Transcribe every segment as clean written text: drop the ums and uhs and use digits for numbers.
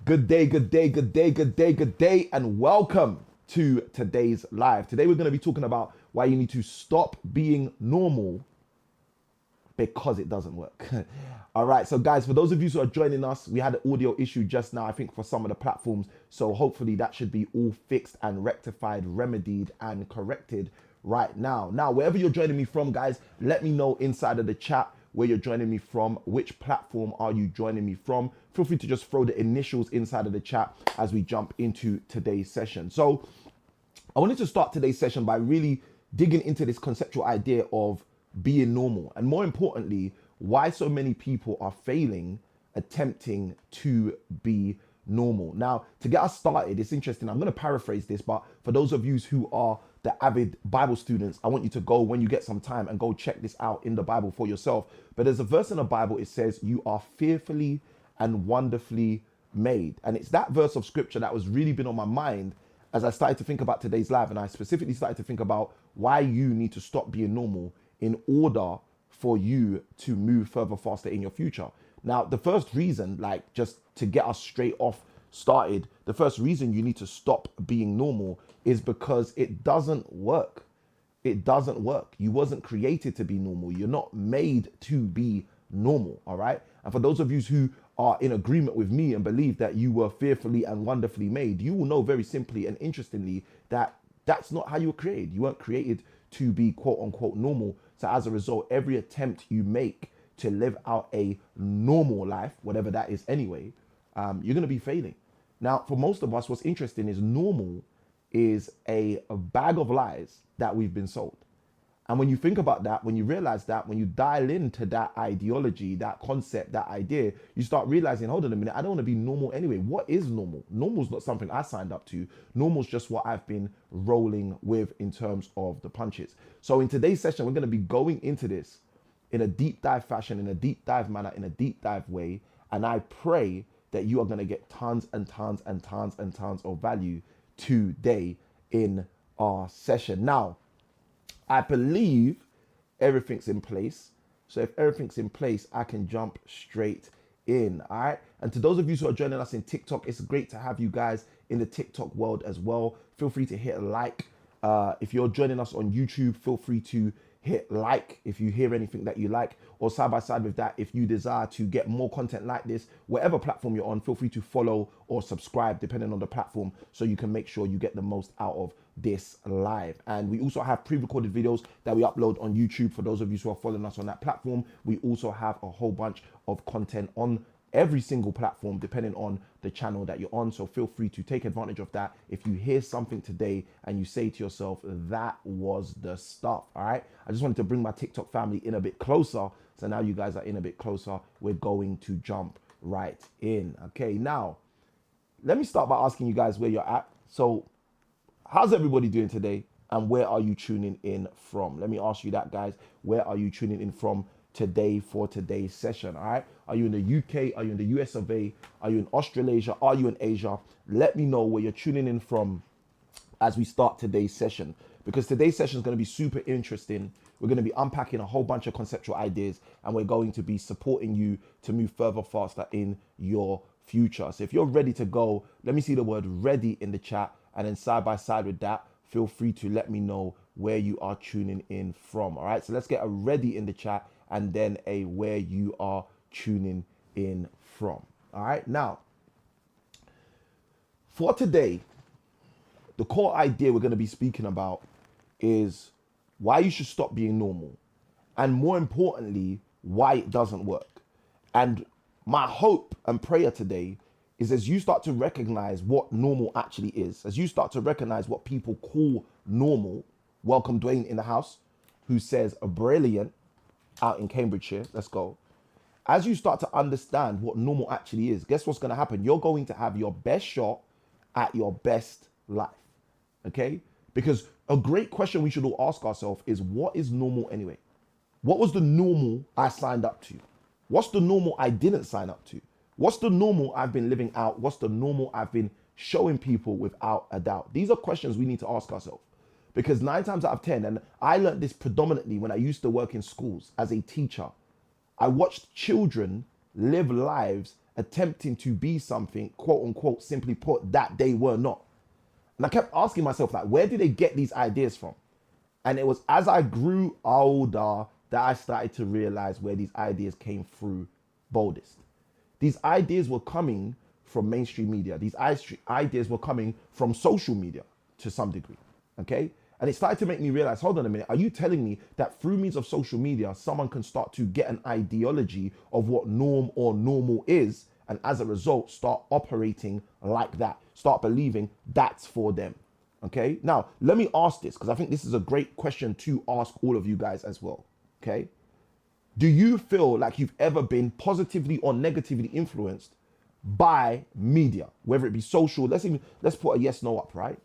Good day, good day, good day, good day, good day, and welcome to today's live. Today we're going to be talking about why you need to stop being normal because it doesn't work. All right, so guys, for those of you who are joining us, we had an audio issue just now, I think, for some of the platforms. So hopefully that should be all fixed and rectified, remedied, and corrected right now. Now, wherever you're joining me from, guys, let me know inside of the chat where you're joining me from. Which platform are you joining me from? Feel free to just throw the initials inside of the chat as we jump into today's session. So I wanted to start today's session by really digging into this conceptual idea of being normal, and more importantly, why so many people are failing attempting to be normal. Now, to get us started, it's interesting. I'm going to paraphrase this, but for those of you who are the avid Bible students, I want you to go, when you get some time, and go check this out in the Bible for yourself. But there's a verse in the Bible, it says, "You are fearfully and wonderfully made." And it's that verse of scripture that was really been on my mind as I started to think about today's live. And I specifically started to think about why you need to stop being normal in order for you to move further faster in your future. Now, the first reason, like just to get us straight off started, the first reason you need to stop being normal is because it doesn't work. It doesn't work. You wasn't created to be normal. You're not made to be normal. All right. And for those of you who are in agreement with me and believe that you were fearfully and wonderfully made, you will know very simply and interestingly that that's not how you were created. You weren't created to be quote unquote normal. So as a result, every attempt you make to live out a normal life, whatever that is anyway, you're going to be failing. Now, for most of us, what's interesting is normal is a bag of lies that we've been sold. And when you think about that, when you realize that, when you dial into that ideology, that concept, that idea, you start realizing, hold on a minute, I don't want to be normal anyway. What is normal? Normal's not something I signed up to. Normal's just what I've been rolling with in terms of the punches. So in today's session, we're going to be going into this in a deep dive fashion, in a deep dive manner, in a deep dive way. And I pray that you are going to get tons and tons and tons and tons of value today in our session. Now, I believe everything's in place. So if everything's in place, I can jump straight in. All right. And to those of you who are joining us in TikTok, it's great to have you guys in the TikTok world as well. Feel free to hit a like. If you're joining us on YouTube, feel free to hit like if you hear anything that you like, or side by side with that, if you desire to get more content like this, whatever platform you're on, feel free to follow or subscribe depending on the platform so you can make sure you get the most out of this live. And we also have pre-recorded videos that we upload on YouTube for those of you who are following us on that platform. We also have a whole bunch of content on every single platform depending on the channel that you're on, so feel free to take advantage of that. If you hear something today and you say to yourself, that was the stuff, all right? I just wanted to bring my TikTok family in a bit closer, so now you guys are in a bit closer. We're going to jump right in. Okay, now let me start by asking you guys where you're at. So how's everybody doing today, and where are you tuning in from? Let me ask you that, guys. Where are you tuning in from today for today's session? All right, are you in the UK? Are you in the US of A? Are you in Australasia? Are you in Asia? Let me know where you're tuning in from as we start today's session, because today's session is going to be super interesting. We're going to be unpacking a whole bunch of conceptual ideas, and we're going to be supporting you to move further faster in your future. So if you're ready to go, let me see the word ready in the chat, and then side by side with that, feel free to let me know where you are tuning in from. All right, so let's get a ready in the chat and then a where you are tuning in from. All right, now for today, the core idea we're going to be speaking about is why you should stop being normal, and more importantly, why it doesn't work. And my hope and prayer today is, as you start to recognize what normal actually is, as you start to recognize what people call normal. Welcome Dwayne in the house, who says a brilliant out in Cambridgeshire. Let's go. As you start to understand what normal actually is, guess what's going to happen? You're going to have your best shot at your best life. Okay? Because a great question we should all ask ourselves is, what is normal anyway? What was the normal I signed up to? What's the normal I didn't sign up to? What's the normal I've been living out? What's the normal I've been showing people without a doubt? These are questions we need to ask ourselves. Because 9 times out of 10, and I learned this predominantly when I used to work in schools as a teacher, I watched children live lives attempting to be something, quote unquote, simply put, that they were not. And I kept asking myself, like, where did they get these ideas from? And it was as I grew older that I started to realize where these ideas came through boldest. These ideas were coming from mainstream media. These ideas were coming from social media to some degree, okay? And it started to make me realize, hold on a minute, are you telling me that through means of social media, someone can start to get an ideology of what norm or normal is, and as a result, start operating like that, start believing that's for them, okay? Now, let me ask this, because I think this is a great question to ask all of you guys as well, okay? Do you feel like you've ever been positively or negatively influenced by media, whether it be social? Let's put a yes, no up, right?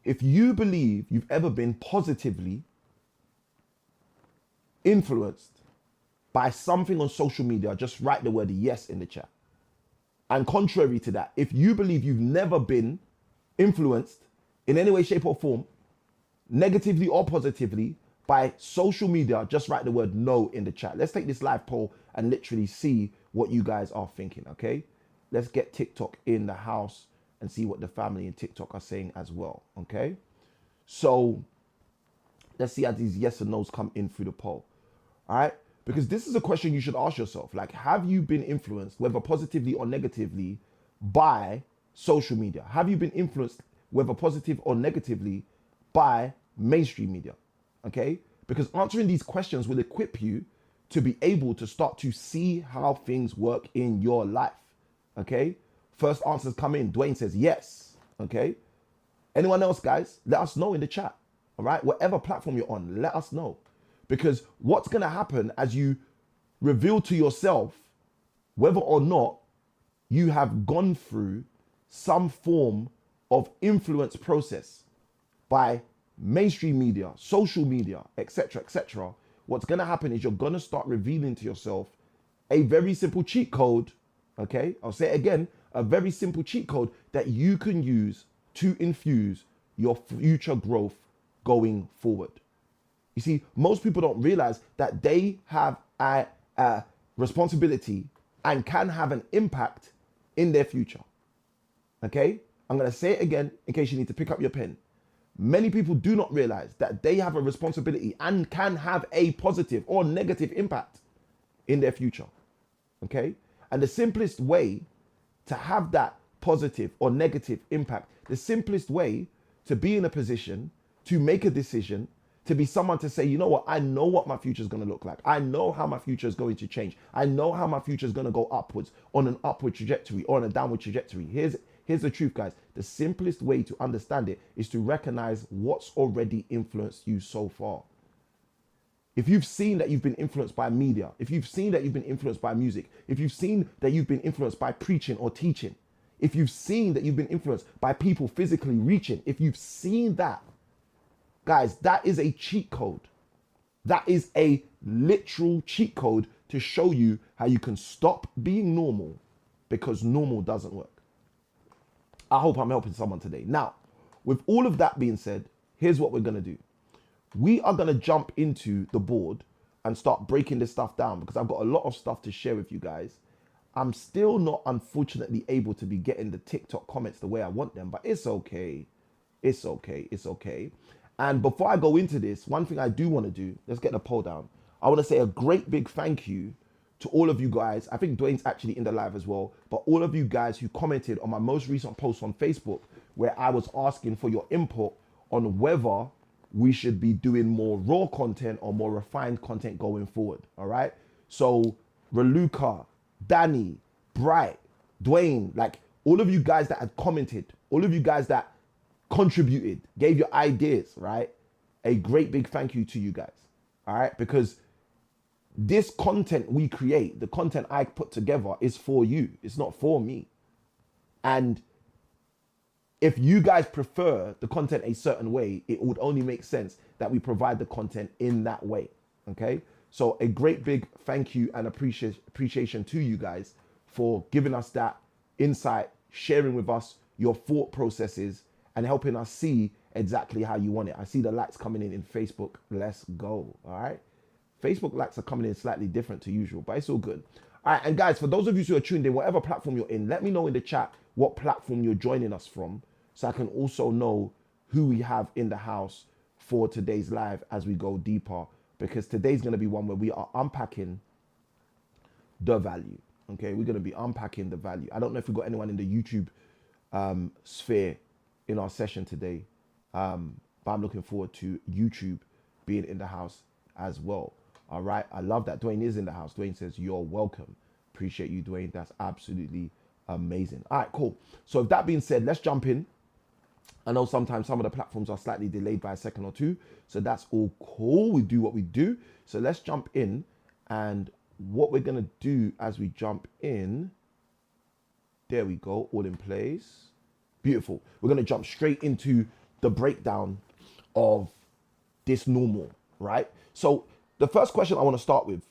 If you believe you've ever been positively influenced by something on social media, just write the word yes in the chat. And contrary to that, if you believe you've never been influenced in any way, shape, or form, negatively or positively, by social media, just write the word no in the chat. Let's take this live poll and literally see what you guys are thinking, okay? Let's get TikTok in the house and see what the family in TikTok are saying as well, okay? So let's see how these yes and no's come in through the poll, all right? Because this is a question you should ask yourself. Like, have you been influenced, whether positively or negatively, by social media? Have you been influenced, whether positive or negatively, by mainstream media? Okay? Because answering these questions will equip you to be able to start to see how things work in your life. Okay? First answers come in. Dwayne says yes. Okay? Anyone else, guys? Let us know in the chat. All right? Whatever platform you're on, let us know. Because what's going to happen as you reveal to yourself whether or not you have gone through some form of influence process by mainstream media, social media, etc., what's going to happen is you're going to start revealing to yourself a very simple cheat code. Okay, I'll say it again, a very simple cheat code that you can use to infuse your future growth going forward. You see, most people don't realize that they have a responsibility and can have an impact in their future. Okay? I'm going to say it again in case you need to pick up your pen. Many people do not realize that they have a responsibility and can have a positive or negative impact in their future. Okay? And the simplest way to have that positive or negative impact, the simplest way to be in a position to make a decision, to be someone to say, you know what, I know what my future is going to look like. I know how my future is going to change. I know how my future is going to go upwards on an upward trajectory or on a downward trajectory. Here's the truth, guys. The simplest way to understand it is to recognize what's already influenced you so far. If you've seen that you've been influenced by media, if you've seen that you've been influenced by music, if you've seen that you've been influenced by preaching or teaching, if you've seen that you've been influenced by people physically reaching, if you've seen that, guys, that is a cheat code. That is a literal cheat code to show you how you can stop being normal because normal doesn't work. I hope I'm helping someone today. Now, with all of that being said, here's what we're going to do. We are going to jump into the board and start breaking this stuff down because I've got a lot of stuff to share with you guys. I'm still not, unfortunately, able to be getting the TikTok comments the way I want them, but it's okay. It's okay. It's okay. And before I go into this, one thing I do want to do, let's get the poll down. I want to say a great big thank you to all of you guys. I think Dwayne's actually in the live as well, but all of you guys who commented on my most recent post on Facebook where I was asking for your input on whether we should be doing more raw content or more refined content going forward. All right. So Raluca, Danny, Bright, Dwayne, like all of you guys that had commented, all of you guys that contributed, gave your ideas, right? A great big thank you to you guys. All right. Because this content we create, the content I put together is for you. It's not for me. And if you guys prefer the content a certain way, it would only make sense that we provide the content in that way. Okay. So a great big thank you and appreciation to you guys for giving us that insight, sharing with us your thought processes and helping us see exactly how you want it. I see the likes coming in Facebook. Let's go. All right. Facebook likes are coming in slightly different to usual, but it's all good. All right. And guys, for those of you who are tuned in, whatever platform you're in, let me know in the chat what platform you're joining us from so I can also know who we have in the house for today's live as we go deeper, because today's going to be one where we are unpacking the value. Okay. We're going to be unpacking the value. I don't know if we've got anyone in the YouTube sphere in our session today, but I'm looking forward to YouTube being in the house as well. All right. I love that Dwayne is in the house. Dwayne says, you're welcome. Appreciate you, Dwayne. That's absolutely amazing. All right, cool. So with that being said, let's jump in. I know sometimes some of the platforms are slightly delayed by a second or two. So that's all cool. We do what we do. So let's jump in. And what we're going to do as we jump in, there we go, all in place. Beautiful. We're going to jump straight into the breakdown of this normal, right? So the first question I want to start with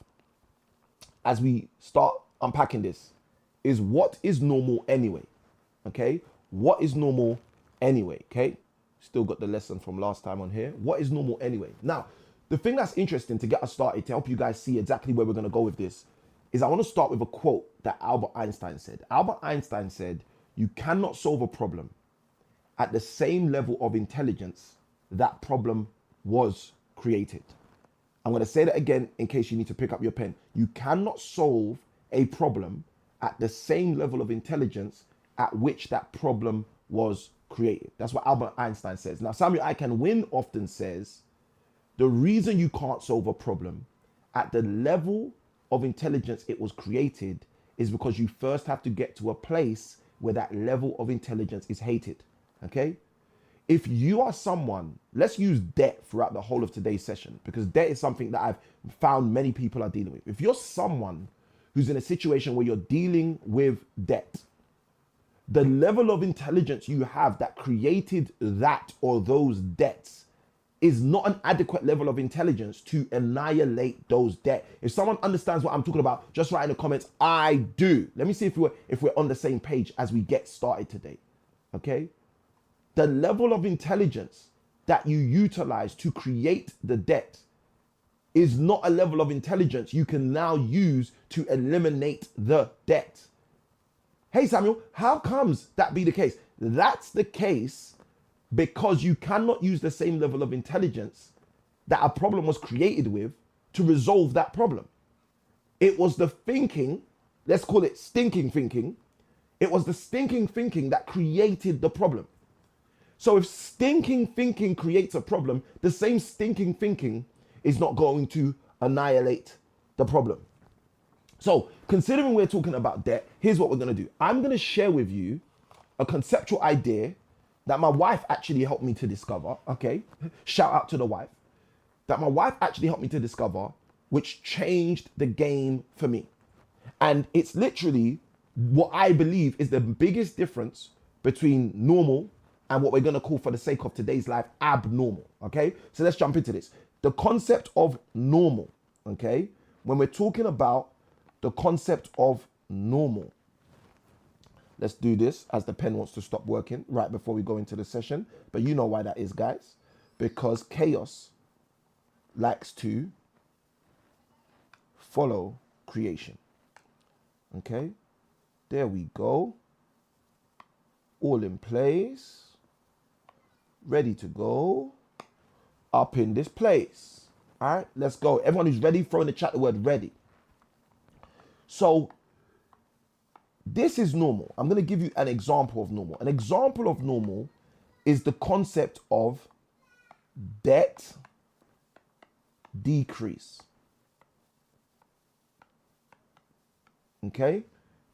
as we start unpacking this is, what is normal anyway? Okay. What is normal anyway? Okay. Still got the lesson from last time on here. What is normal anyway? Now, the thing that's interesting to get us started, to help you guys see exactly where we're going to go with this, is I want to start with a quote that Albert Einstein said. Albert Einstein said, you cannot solve a problem at the same level of intelligence that problem was created. I'm going to say that again in case you need to pick up your pen. You cannot solve a problem at the same level of intelligence at which that problem was created. That's what Albert Einstein says. Now, Samuel Wynne often says the reason you can't solve a problem at the level of intelligence it was created is because you first have to get to a place where that level of intelligence is hated. Okay? If you are someone, let's use debt throughout the whole of today's session, because debt is something that I've found many people are dealing with. If you're someone who's in a situation where you're dealing with debt, the level of intelligence you have that created that or those debts is not an adequate level of intelligence to annihilate those debt. If someone understands what I'm talking about, just write in the comments, I do. Let me see if we're on the same page as we get started today. Okay? The level of intelligence that you utilize to create the debt is not a level of intelligence you can now use to eliminate the debt. Hey, Samuel, how comes that be the case? That's the case because you cannot use the same level of intelligence that a problem was created with to resolve that problem. It was the thinking, let's call it stinking thinking. It was the stinking thinking that created the problem. So if stinking thinking creates a problem, the same stinking thinking is not going to annihilate the problem. So considering we're talking about debt, here's what we're going to do. I'm going to share with you a conceptual idea that my wife actually helped me to discover. Okay. Shout out to the wife. That my wife actually helped me to discover, which changed the game for me. And it's literally what I believe is the biggest difference between normal and what we're going to call, for the sake of today's life, abnormal. Okay. So let's jump into this. The concept of normal. Okay. When we're talking about the concept of normal, let's do this as the pen wants to stop working right before we go into the session. But you know why that is, guys. Because chaos likes to follow creation. Okay. There we go. All in place. Ready to go. Up in this place. All right, let's go. Everyone who's ready, throw in the chat the word ready. So this is normal. I'm going to give you an example of normal. An example of normal is the concept of debt decrease. Okay?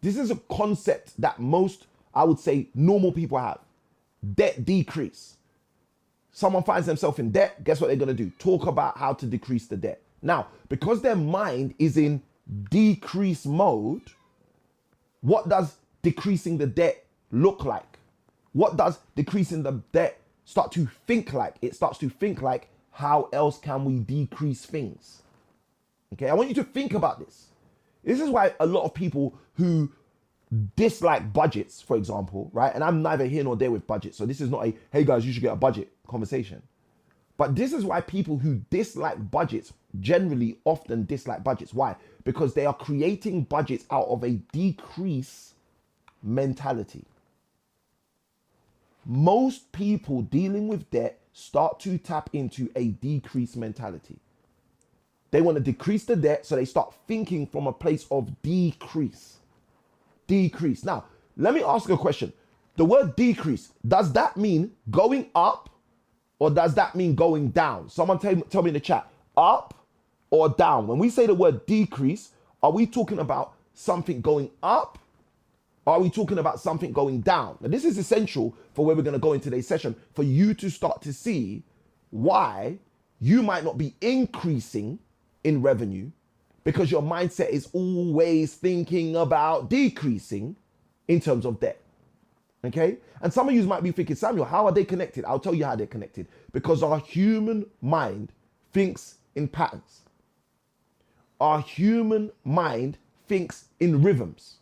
This is a concept that most, I would say, normal people have. Debt decrease. Someone finds themselves in debt, guess what they're going to do? Talk about how to decrease the debt. Now, because their mind is in decrease mode, what does decreasing the debt look like? What does decreasing the debt start to think like? It starts to think like, how else can we decrease things? Okay, I want you to think about this. This is why a lot of people who dislike budgets, for example, right? And I'm neither here nor there with budgets. So this is not a, hey guys, you should get a budget conversation. But this is why people who dislike budgets generally often dislike budgets. Why? Because they are creating budgets out of a decrease mentality. Most people dealing with debt start to tap into a decrease mentality. They want to decrease the debt, so they start thinking from a place of decrease. Decrease. Now, let me ask you a question. The word decrease, does that mean going up or does that mean going down? Someone tell me in the chat, up or down? When we say the word decrease, are we talking about something going up? Or are we talking about something going down? Now, this is essential for where we're going to go in today's session, for you to start to see why you might not be increasing in revenue, because your mindset is always thinking about decreasing in terms of debt. Okay? And some of you might be thinking, Samuel, how are they connected? I'll tell you how they're connected. Because our human mind thinks in patterns. Our human mind thinks in rhythms.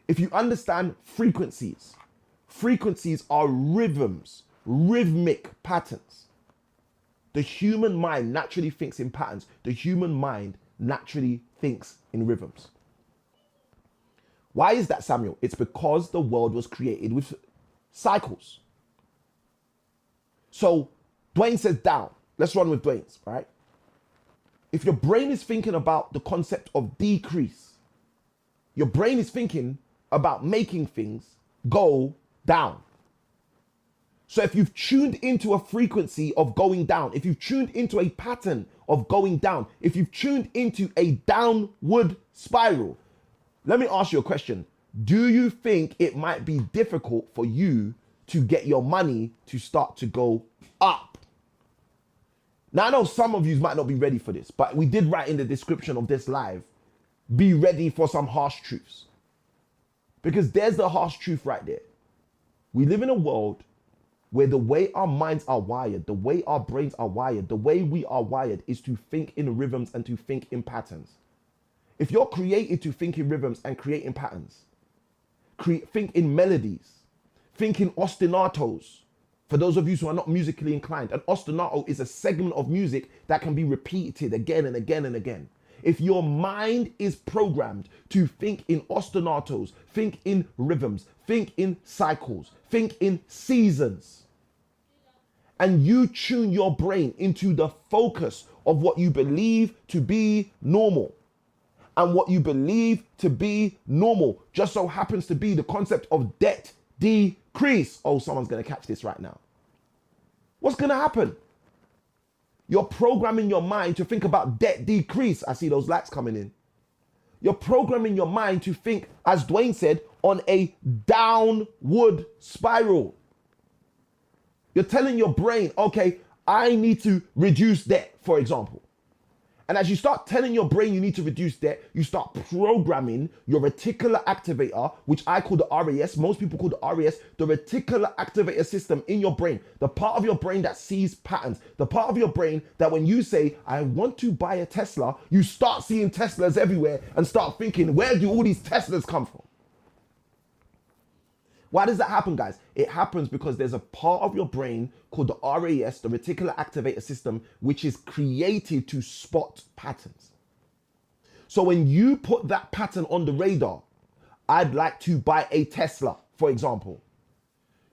If you understand frequencies, frequencies are rhythms, rhythmic patterns. The human mind naturally thinks in patterns. The human mind naturally thinks in rhythms. Why is that, Samuel? It's because the world was created with cycles. So Dwayne says down. Let's run with Dwayne's, right? if your brain is thinking about the concept of decrease, your brain is thinking about making things go down. So if you've tuned into a frequency of going down, if you've tuned into a pattern of going down, if you've tuned into a downward spiral, let me ask you a question. Do you think it might be difficult for you to get your money to start to go up? Now, I know some of you might not be ready for this, but we did write in the description of this live, be ready for some harsh truths. Because there's the harsh truth right there. We live in a world where the way our minds are wired, the way our brains are wired, the way we are wired is to think in rhythms and to think in patterns. If you're created to think in rhythms and create in patterns, think in melodies, think in ostinatos. For those of you who are not musically inclined, an ostinato is a segment of music that can be repeated again and again and again. If your mind is programmed to think in ostinatos, think in rhythms, think in cycles, think in seasons, and you tune your brain into the focus of what you believe to be normal, and what you believe to be normal just so happens to be the concept of debt decrease. Oh, someone's going to catch this right now. What's going to happen? You're programming your mind to think about debt decrease. I see those lights coming in. You're programming your mind to think, as Dwayne said, on a downward spiral. You're telling your brain, okay, I need to reduce debt, for example. And as you start telling your brain you need to reduce debt, you start programming your reticular activator, which I call the RAS. Most people call the RAS, the reticular activator system in your brain. The part of your brain that sees patterns. The part of your brain that when you say, I want to buy a Tesla, you start seeing Teslas everywhere and start thinking, where do all these Teslas come from? Why does that happen, guys? It happens because there's a part of your brain called the RAS, the reticular activator system, which is created to spot patterns. So when you put that pattern on the radar, I'd like to buy a Tesla, for example.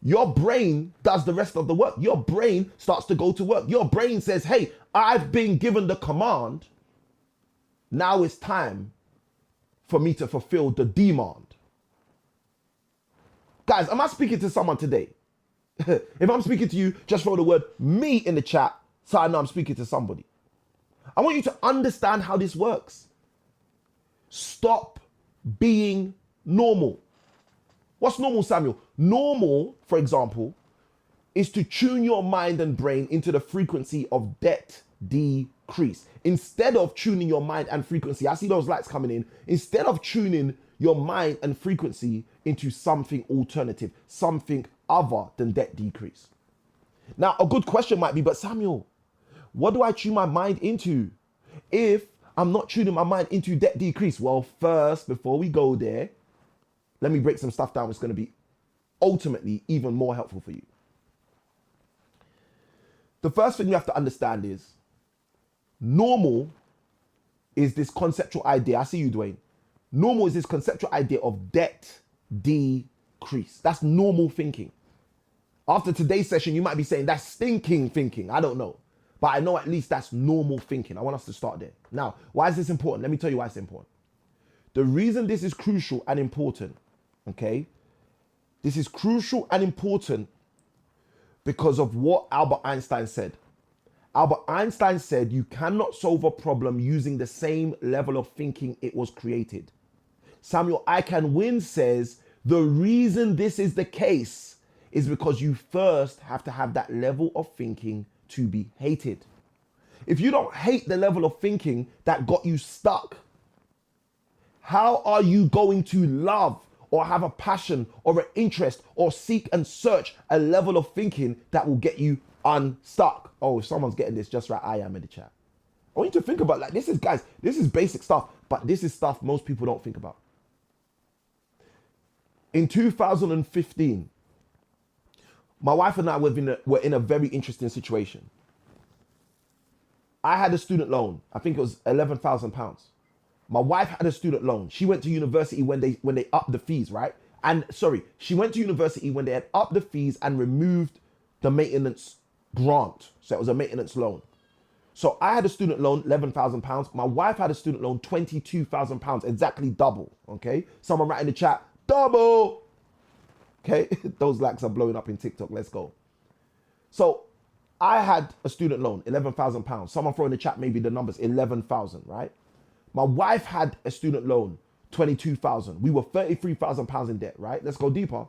Your brain does the rest of the work. Your brain starts to go to work. Your brain says, hey, I've been given the command. Now it's time for me to fulfill the demand. Guys, am I speaking to someone today? If I'm speaking to you, just throw the word me in the chat so I know I'm speaking to somebody. I want you to understand how this works. Stop being normal. What's normal, Samuel? Normal, for example, is to tune your mind and brain into the frequency of debt decrease. Instead of tuning your mind and frequency, I see those lights coming in. Instead of tuning your mind and frequency into something alternative, something other than debt decrease. Now, a good question might be, but Samuel, what do I tune my mind into if I'm not tuning my mind into debt decrease? Well, first, before we go there, let me break some stuff down. It's going to be ultimately even more helpful for you. The first thing you have to understand is normal is this conceptual idea. I see you, Dwayne. Normal is this conceptual idea of debt decrease. That's normal thinking. After today's session, you might be saying that's stinking thinking. I don't know. But I know at least that's normal thinking. I want us to start there. Now, why is this important? Let me tell you why it's important. The reason this is crucial and important, okay? This is crucial and important because of what Albert Einstein said. Albert Einstein said you cannot solve a problem using the same level of thinking it was created. Samuel I Can Win says the reason this is the case is because you first have to have that level of thinking to be hated. If you don't hate the level of thinking that got you stuck, how are you going to love or have a passion or an interest or seek and search a level of thinking that will get you unstuck? Oh, if someone's getting this just right, I am in the chat. I want you to think about, like, this is, guys, this is basic stuff, but this is stuff most people don't think about. In 2015, my wife and I were in a very interesting situation. I had a student loan. I think it was £11,000. My wife had a student loan. She went to university when they upped the fees, right? And sorry, she went to university when they had upped the fees and removed the maintenance grant. So it was a maintenance loan. So I had a student loan, £11,000. My wife had a student loan, £22,000, exactly double, okay? Someone write in the chat, double, okay? Those likes are blowing up in TikTok, let's go. So I had a student loan, £11,000. Someone throw in the chat maybe the numbers, 11,000, right? My wife had a student loan, 22,000. We were £33,000 in debt, right? Let's go deeper.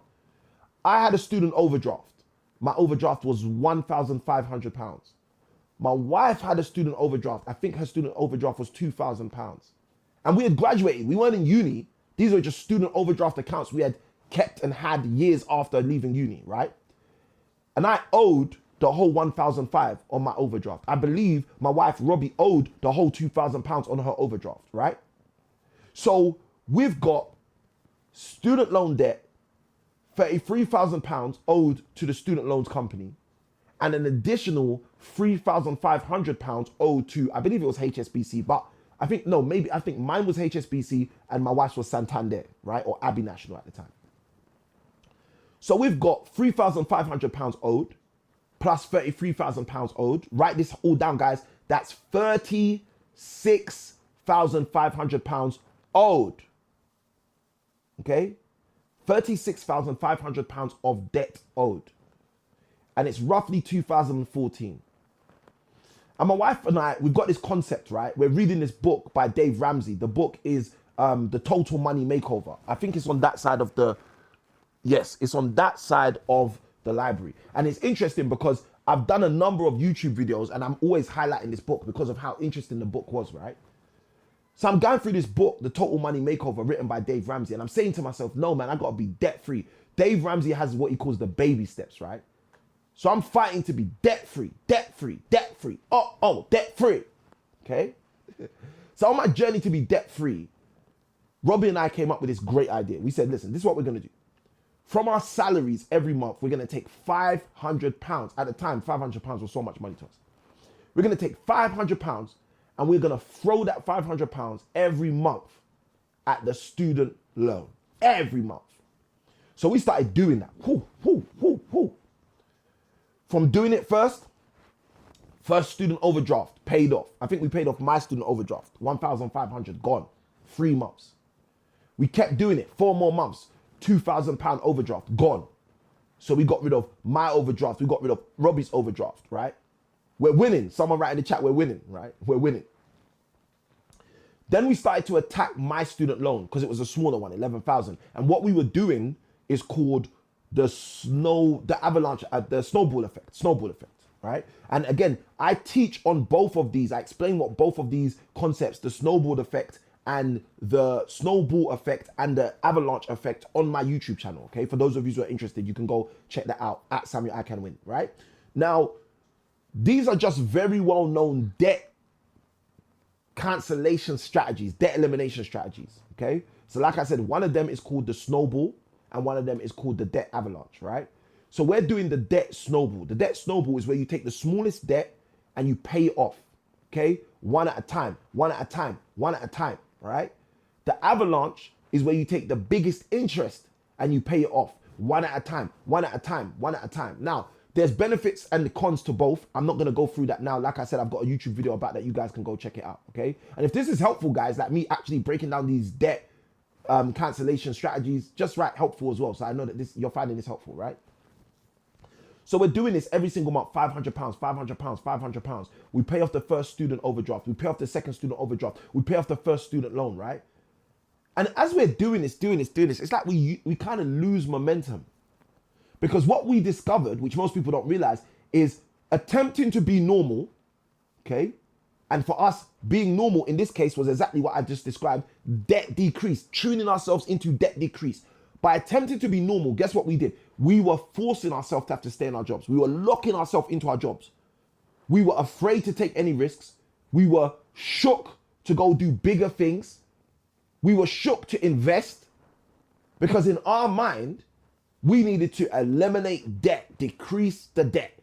I had a student overdraft. My overdraft was £1,500. My wife had a student overdraft. I think her student overdraft was £2,000. And we had graduated. We weren't in uni. These were just student overdraft accounts we had kept and had years after leaving uni, right? And I owed the whole £1,500 on my overdraft. I believe my wife, Robbie, owed the whole £2,000 on her overdraft, right? So we've got student loan debt, £33,000 owed to the student loans company, and an additional £3,500 owed to, I believe it was HSBC, but I think mine was HSBC and my wife's was Santander, right? Or Abbey National at the time. So we've got £3,500 owed plus £33,000 owed. Write this all down, guys. That's £36,500 owed. Okay? £36,500 of debt owed. And it's roughly 2014. And my wife and I, we've got this concept, right? We're reading this book by Dave Ramsey. The book is The Total Money Makeover. I think it's on that side of the, yes, it's on that side of the library. And it's interesting because I've done a number of YouTube videos and I'm always highlighting this book because of how interesting the book was, right? So I'm going through this book, The Total Money Makeover, written by Dave Ramsey. And I'm saying to myself, no, man, I got to be debt free. Dave Ramsey has what he calls the baby steps, right? So I'm fighting to be debt free, debt free, debt free. Debt free. Okay. So on my journey to be debt free, Robbie and I came up with this great idea. We said, listen, this is what we're going to do. From our salaries every month, we're going to take £500. At the time, £500 was so much money to us. We're going to take £500 and we're going to throw that £500 every month at the student loan. Every month. So we started doing that. From doing it first student overdraft paid off. I think we paid off my student overdraft. 1,500 gone. 3 months. We kept doing it. 4 more months. £2,000 overdraft gone. So we got rid of my overdraft. We got rid of Robbie's overdraft, right? We're winning. Someone write in the chat, we're winning, right? We're winning. Then we started to attack my student loan because it was a smaller one, 11,000. And what we were doing is called the snowball effect, right? And again, I teach on both of these. I explain what both of these concepts, the snowball effect and the snowball effect and the avalanche effect, on my YouTube channel, okay? For those of you who are interested, you can go check that out at Samuel I Can Win, right? Now, these are just very well-known debt cancellation strategies, debt elimination strategies, okay? So like I said, one of them is called the snowball and one of them is called the debt avalanche, right? So we're doing the debt snowball. The debt snowball is where you take the smallest debt and you pay it off, okay? One at a time, one at a time, one at a time, right? The avalanche is where you take the biggest interest and you pay it off one at a time, one at a time, one at a time. Now, there's benefits and the cons to both. I'm not going to go through that now. Like I said, I've got a YouTube video about that. You guys can go check it out, okay? And if this is helpful, guys, like me actually breaking down these debt cancellation strategies, just write helpful as well. So I know that you're finding this helpful, right? So we're doing this every single month, £500, £500, £500. We pay off the first student overdraft. We pay off the second student overdraft. We pay off the first student loan, right? And as we're doing this, it's like we kind of lose momentum. Because what we discovered, which most people don't realize, is attempting to be normal, okay? And for us, being normal in this case was exactly what I just described, debt decrease, tuning ourselves into debt decrease. By attempting to be normal, guess what we did? We were forcing ourselves to have to stay in our jobs. We were locking ourselves into our jobs. We were afraid to take any risks. We were shook to go do bigger things. We were shook to invest because in our mind, we needed to eliminate debt, decrease the debt.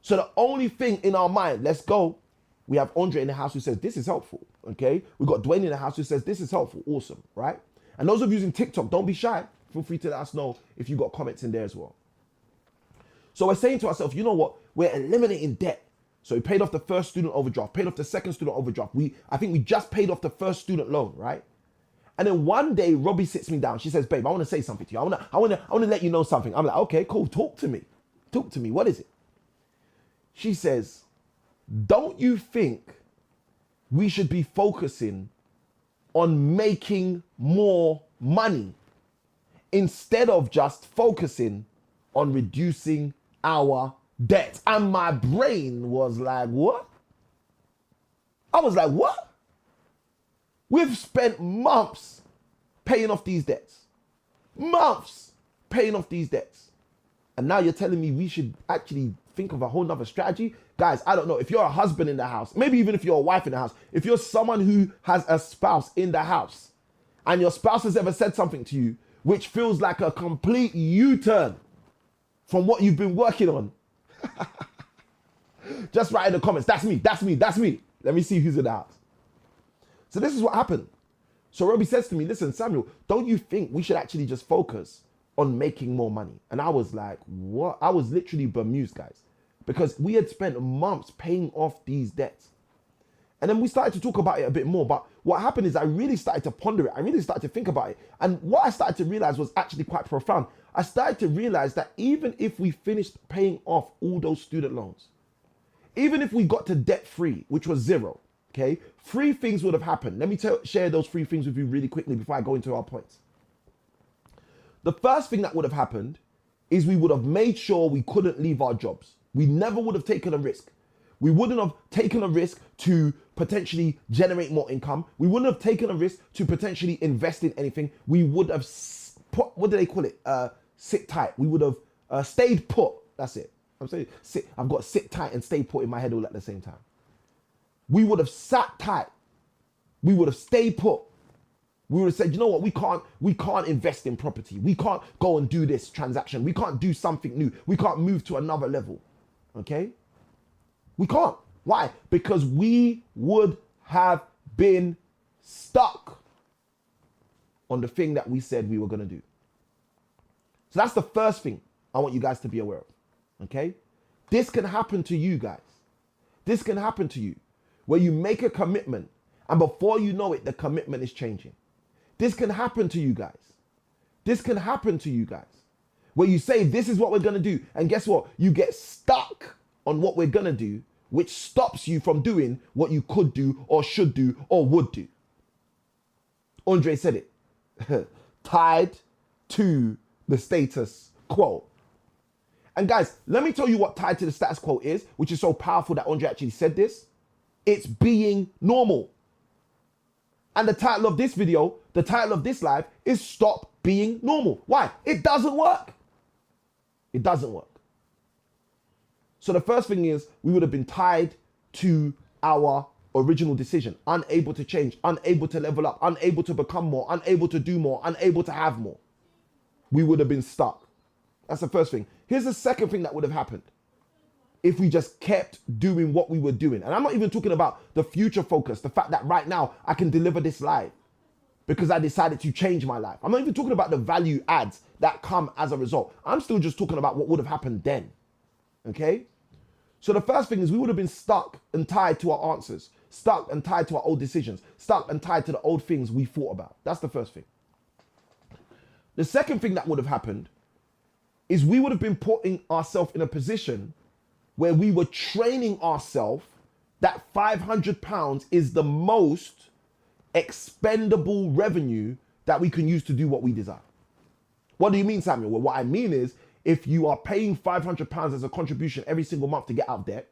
So the only thing in our mind, let's go. We have Andre in the house who says, this is helpful, okay? We've got Dwayne in the house who says, this is helpful, awesome, right? And those of you using TikTok, don't be shy. Feel free to let us know if you got comments in there as well. So we're saying to ourselves, you know what? We're eliminating debt. So we paid off the first student overdraft, paid off the second student overdraft. I think we just paid off the first student loan, right? And then one day, Robbie sits me down. She says, babe, I want to say something to you. I want to let you know something. I'm like, okay, cool. Talk to me. Talk to me. What is it? She says, don't you think we should be focusing on making more money instead of just focusing on reducing our debt? And my brain was like, what? I was like, what? We've spent months paying off these debts. Months paying off these debts. And now you're telling me we should actually think of a whole nother strategy? Guys, I don't know. If you're a husband in the house, maybe even if you're a wife in the house, if you're someone who has a spouse in the house and your spouse has ever said something to you which feels like a complete U-turn from what you've been working on, just write in the comments, that's me, that's me, that's me. Let me see who's in the house. So this is what happened. So Robbie says to me, listen, Samuel, don't you think we should actually just focus on making more money? And I was like, what? I was literally bemused, guys, because we had spent months paying off these debts. And then we started to talk about it a bit more. But what happened is I really started to ponder it. I really started to think about it. And what I started to realize was actually quite profound. I started to realize that even if we finished paying off all those student loans, even if we got to debt free, which was zero, okay, 3 things would have happened. Let me share those 3 things with you really quickly before I go into our points. The first thing that would have happened is we would have made sure we couldn't leave our jobs. We never would have taken a risk. We wouldn't have taken a risk to potentially generate more income. We wouldn't have taken a risk to potentially invest in anything. We would have put, what do they call it? Sit tight. We would have stayed put. That's it. I'm saying sit. I've got sit tight and stay put in my head all at the same time. We would have sat tight. We would have stayed put. We would have said, you know what, we can't invest in property. We can't go and do this transaction. We can't do something new. We can't move to another level. Okay? We can't. Why? Because we would have been stuck on the thing that we said we were going to do. So that's the first thing I want you guys to be aware of. Okay? This can happen to you guys. This can happen to you where you make a commitment and before you know it, the commitment is changing. This can happen to you guys. This can happen to you guys where you say, this is what we're going to do. And guess what? You get stuck on what we're going to do, which stops you from doing what you could do or should do or would do. Andre said it. Tied to the status quo. And guys, let me tell you what tied to the status quo is, which is so powerful that Andre actually said this. It's being normal. And the title of this video, the title of this live is Stop Being Normal. Why? It doesn't work. It doesn't work. So the first thing is we would have been tied to our original decision, unable to change, unable to level up, unable to become more, unable to do more, unable to have more. We would have been stuck. That's the first thing. Here's the second thing that would have happened if we just kept doing what we were doing. And I'm not even talking about the future focus, the fact that right now I can deliver this live because I decided to change my life. I'm not even talking about the value adds that come as a result. I'm still just talking about what would have happened then. Okay? So the first thing is we would have been stuck and tied to our answers, stuck and tied to our old decisions, stuck and tied to the old things we thought about. That's the first thing. The second thing that would have happened is we would have been putting ourselves in a position where we were training ourselves that £500 is the most expendable revenue that we can use to do what we desire. What do you mean, Samuel? Well, what I mean is if you are paying £500 as a contribution every single month to get out of debt,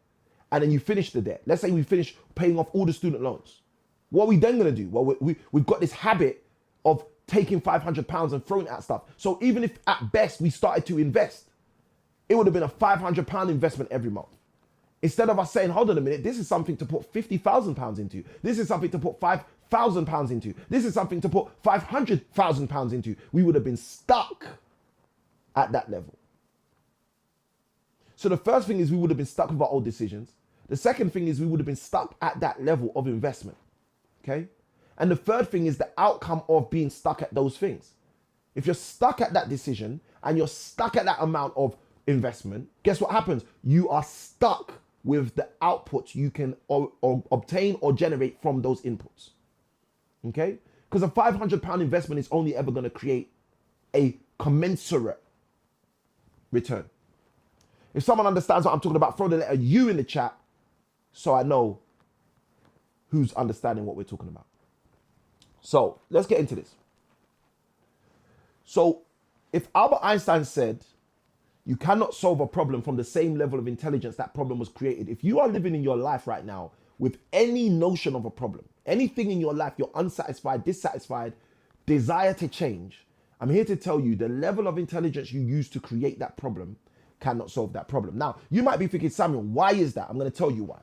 and then you finish the debt, let's say we finish paying off all the student loans, what are we then going to do? Well, we've got this habit of taking £500 and throwing it at stuff. So even if at best we started to invest, it would have been a £500 investment every month. Instead of us saying, hold on a minute, this is something to put £50,000 into. This is something to put £5,000 into. This is something to put £500,000 into. We would have been stuck at that level. So the first thing is we would have been stuck with our old decisions. The second thing is we would have been stuck at that level of investment. Okay? And the third thing is the outcome of being stuck at those things. If you're stuck at that decision and you're stuck at that amount of investment, guess what happens? You are stuck with the outputs you can or obtain or generate from those inputs. Okay? Because a £500 investment is only ever going to create a commensurate return. If someone understands what I'm talking about, throw the letter U in the chat so I know who's understanding what we're talking about. So let's get into this. So if Albert Einstein said you cannot solve a problem from the same level of intelligence that problem was created, if you are living in your life right now with any notion of a problem, anything in your life you're unsatisfied, dissatisfied, desire to change, I'm here to tell you the level of intelligence you use to create that problem cannot solve that problem. Now, you might be thinking, Samuel, why is that? I'm going to tell you why.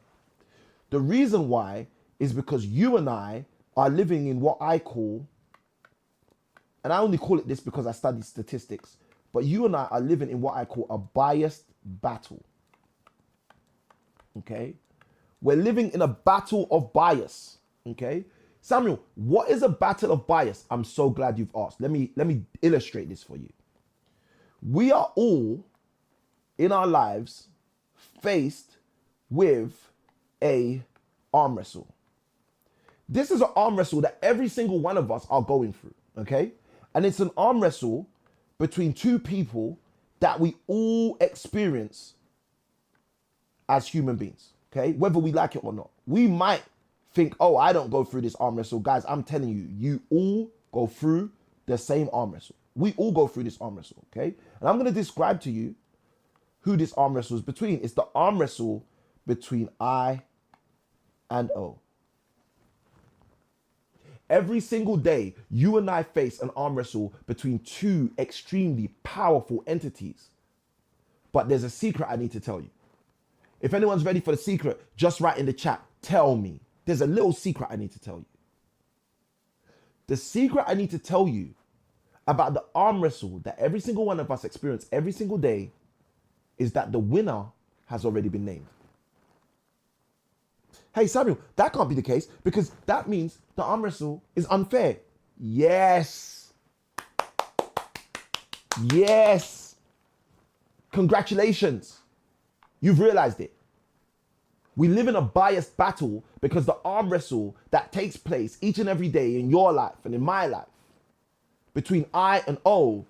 The reason why is because you and I are living in what I call, and I only call it this because I study statistics, but you and I are living in what I call a biased battle. Okay? We're living in a battle of bias. Okay? Samuel, what is a battle of bias? I'm so glad you've asked. Let me illustrate this for you. We are all in our lives faced with a arm wrestle. This is an arm wrestle that every single one of us are going through, okay? And it's an arm wrestle between two people that we all experience as human beings, okay? Whether we like it or not. We might think, oh, I don't go through this arm wrestle. Guys, I'm telling you, you all go through the same arm wrestle. We all go through this arm wrestle, okay? And I'm going to describe to you who this arm wrestle is between. It's the arm wrestle between I and O. Every single day, you and I face an arm wrestle between two extremely powerful entities. But there's a secret I need to tell you. If anyone's ready for the secret, just write in the chat, tell me. There's a little secret I need to tell you. The secret I need to tell you about the arm wrestle that every single one of us experience every single day is that the winner has already been named. Hey, Samuel, that can't be the case because that means the arm wrestle is unfair. Yes. Yes. Congratulations. You've realized it. We live in a biased battle because the arm wrestle that takes place each and every day in your life and in my life between I and O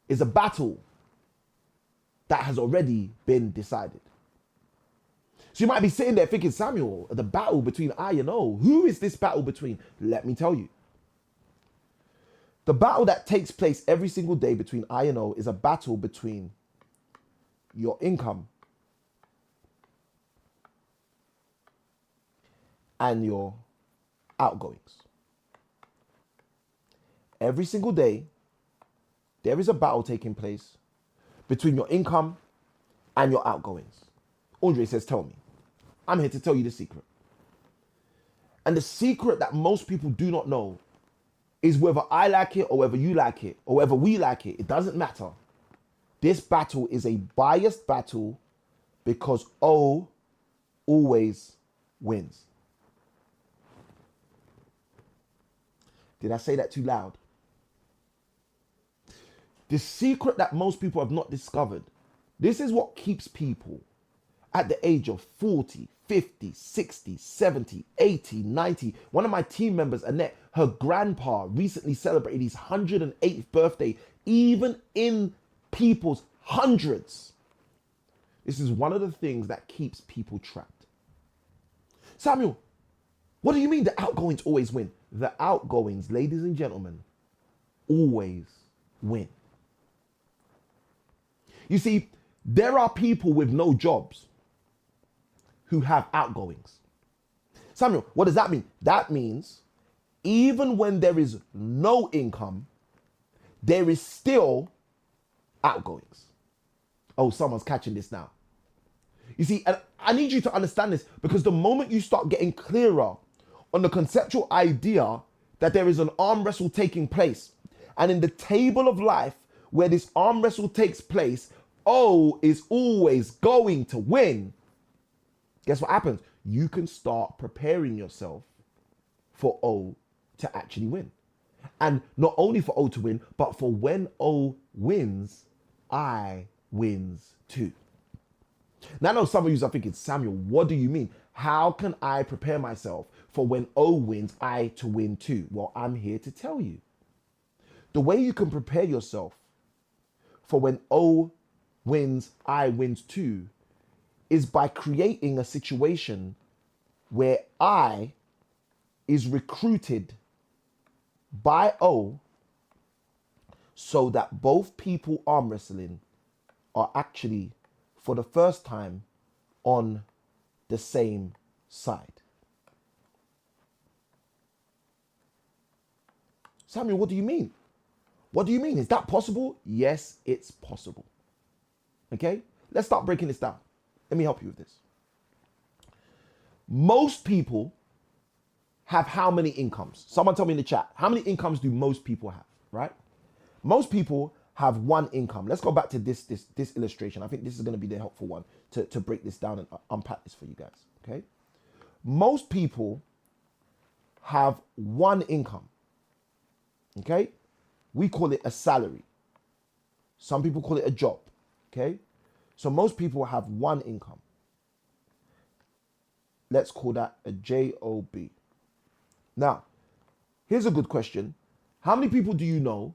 is a battle that has already been decided. So you might be sitting there thinking, Samuel, the battle between I and O, who is this battle between? Let me tell you. The battle that takes place every single day between I and O is a battle between your income and your outgoings. Every single day, there is a battle taking place between your income and your outgoings. Andre says, tell me. I'm here to tell you the secret. And the secret that most people do not know is whether I like it or whether you like it or whether we like it. It doesn't matter. This battle is a biased battle because O always wins. Did I say that too loud? The secret that most people have not discovered, this is what keeps people at the age of 40, 50, 60, 70, 80, 90. One of my team members, Annette, her grandpa recently celebrated his 108th birthday, even in people's hundreds. This is one of the things that keeps people trapped. Samuel, what do you mean the outgoings always win? The outgoings, ladies and gentlemen, always win. You see, there are people with no jobs who have outgoings. Samuel, what does that mean? That means even when there is no income, there is still outgoings. Oh, someone's catching this now. You see, and I need you to understand this because the moment you start getting clearer on the conceptual idea that there is an arm wrestle taking place, and in the table of life where this arm wrestle takes place, O is always going to win. Guess what happens? You can start preparing yourself for O to actually win. And not only for O to win, but for when O wins, I wins too. Now I know some of you are thinking, Samuel, what do you mean? How can I prepare myself for when O wins, I to win too? Well, I'm here to tell you. The way you can prepare yourself for when O wins, I wins too, is by creating a situation where I is recruited by O so that both people arm wrestling are actually, for the first time, on the same side. Samuel, what do you mean? What do you mean? Is that possible? Yes, it's possible. Okay? Let's start breaking this down. Let me help you with this. Most people have how many incomes? Someone tell me in the chat. How many incomes do most people have, right? Most people have one income. Let's go back to this illustration. I think this is going to be the helpful one to break this down and unpack this for you guys, okay? Most people have one income, okay? We call it a salary. Some people call it a job, okay? So most people have one income. Let's call that a job. Now, here's a good question. How many people do you know?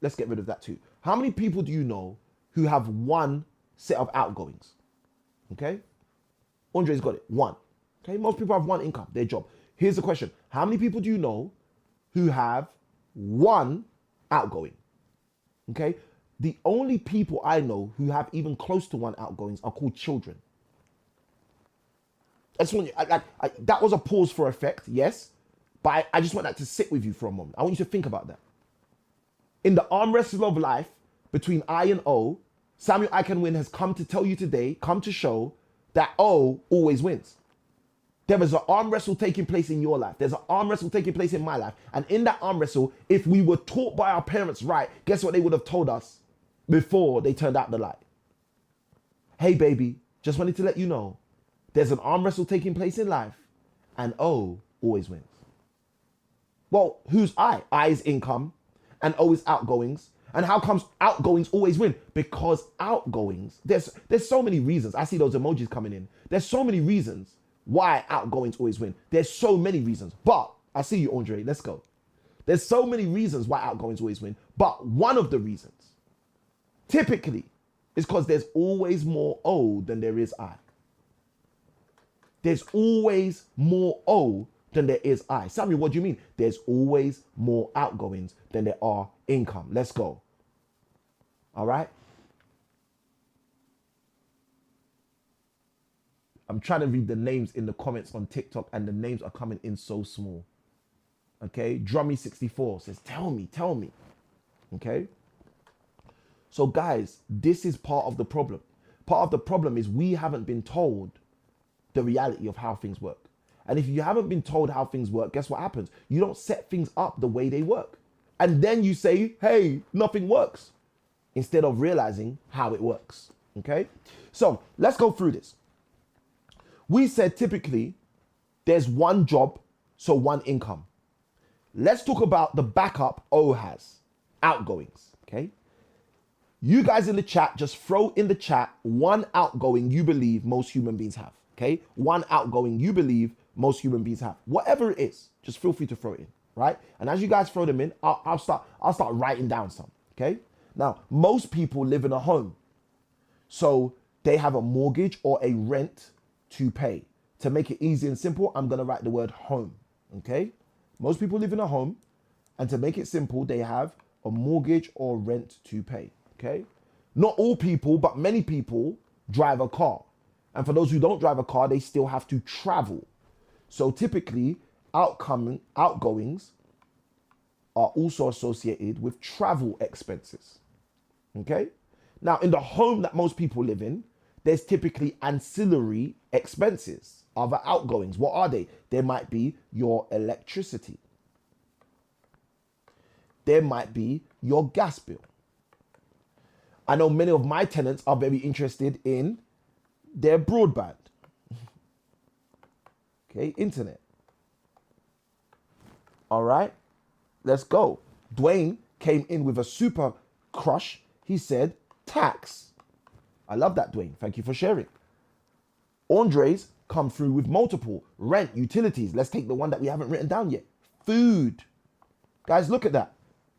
Let's get rid of that too. How many people do you know who have one set of outgoings? Okay? Andre's got it. One. Okay? Most people have one income, their job. Here's the question. How many people do you know who have one outgoing? Okay? The only people I know who have even close to one outgoings are called children. I just want you, that was a pause for effect, yes, but I just want that to sit with you for a moment. I want you to think about that. In the arm wrestle of life between I and O, Samuel I Can Win has come to tell you today, come to show that O always wins. There is an arm wrestle taking place in your life. There's an arm wrestle taking place in my life. And in that arm wrestle, if we were taught by our parents right, guess what they would have told us before they turned out the light? Hey, baby, just wanted to let you know, there's an arm wrestle taking place in life, and O always wins. Well, who's I? I's income, and O is outgoings. And how comes outgoings always win? Because outgoings, there's so many reasons. I see those emojis coming in. There's so many reasons why outgoings always win. There's so many reasons. But I see you, Andre. Let's go. There's so many reasons why outgoings always win. But one of the reasons, typically, is because there's always more O than there is I. There's always more O than there is I. Samuel, what do you mean? There's always more outgoings than there are income. Let's go. All right? I'm trying to read the names in the comments on TikTok, and the names are coming in so small. Okay? Drummy64 says, tell me. Okay? So guys, this is part of the problem. Part of the problem is we haven't been told the reality of how things work. And if you haven't been told how things work, guess what happens? You don't set things up the way they work. And then you say, hey, nothing works, instead of realizing how it works. Okay? So let's go through this. We said typically there's one job, so one income. Let's talk about the backup O has, outgoings. Okay? You guys in the chat, just throw in the chat one outgoing you believe most human beings have. Okay? One outgoing you believe most human beings have. Whatever it is, just feel free to throw it in, right? And as you guys throw them in, I'll start writing down some, okay? Now, most people live in a home. So they have a mortgage or a rent to pay. To make it easy and simple, I'm gonna write the word home, okay? Most people live in a home, and to make it simple, they have a mortgage or rent to pay, okay? Not all people, but many people drive a car. And for those who don't drive a car, they still have to travel. So typically, outgoings are also associated with travel expenses. Okay? Now, in the home that most people live in, there's typically ancillary expenses, other outgoings. What are they? There might be your electricity. There might be your gas bill. I know many of my tenants are very interested in their broadband. Okay, internet. All right, let's go. Dwayne came in with a super crush. He said tax. I love that, Dwayne. Thank you for sharing. Andres come through with multiple. Rent, utilities. Let's take the one that we haven't written down yet. Food. Guys, look at that.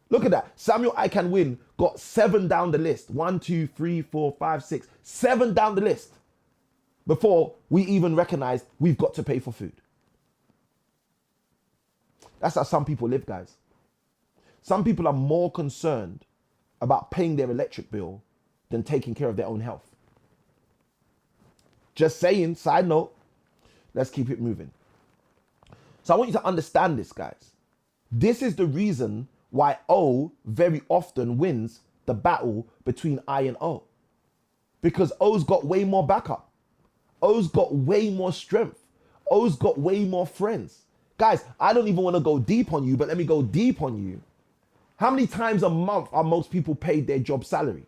Look at that. Samuel I Can Win got 7 down the list. 1, 2, 3, 4, 5, 6. 7 down the list before we even recognized we've got to pay for food. That's how some people live, guys. Some people are more concerned about paying their electric bill than taking care of their own health. Just saying, side note, let's keep it moving. So I want you to understand this, guys. This is the reason why O very often wins the battle between I and O. Because O's got way more backup. O's got way more strength. O's got way more friends. Guys, I don't even want to go deep on you, but let me go deep on you. How many times a month are most people paid their job salary?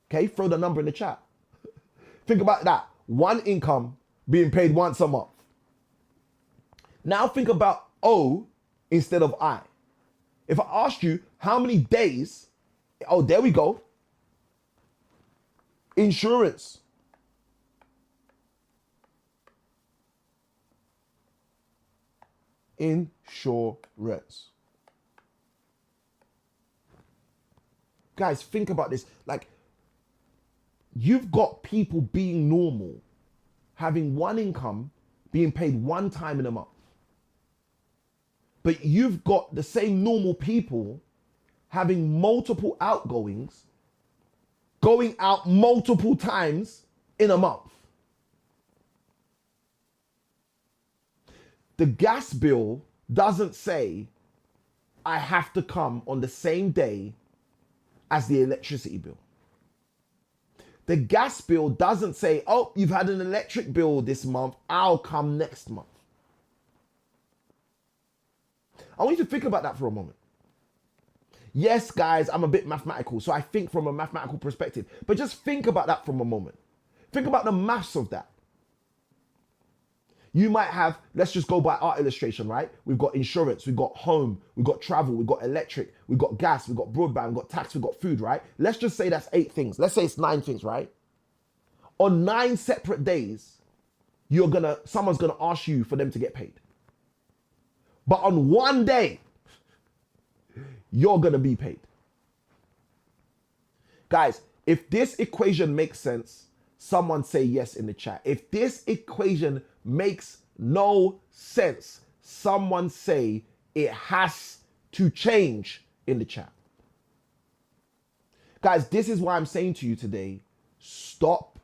Okay, throw the number in the chat. Think about that. One income being paid once a month. Now think about O instead of I. If I asked you how many days, oh, there we go. Insurance. Insurance. Guys, think about this. Like, you've got people being normal, having one income, being paid one time in a month. But you've got the same normal people having multiple outgoings, going out multiple times in a month. The gas bill doesn't say I have to come on the same day as the electricity bill. The gas bill doesn't say, oh, you've had an electric bill this month, I'll come next month. I want you to think about that for a moment. Yes, guys, I'm a bit mathematical, so I think from a mathematical perspective, but just think about that for a moment. Think about the maths of that. You might have, let's just go by our illustration, right? We've got insurance, we've got home, we've got travel, we've got electric, we've got gas, we've got broadband, we've got tax, we've got food, right? Let's just say that's 8 things. Let's say it's 9 things, right? On 9 separate days, someone's gonna ask you for them to get paid. But on one day, you're gonna be paid. Guys, if this equation makes sense, someone say yes in the chat. If this equation makes no sense, someone say it has to change in the chat. Guys, this is why I'm saying to you today, stop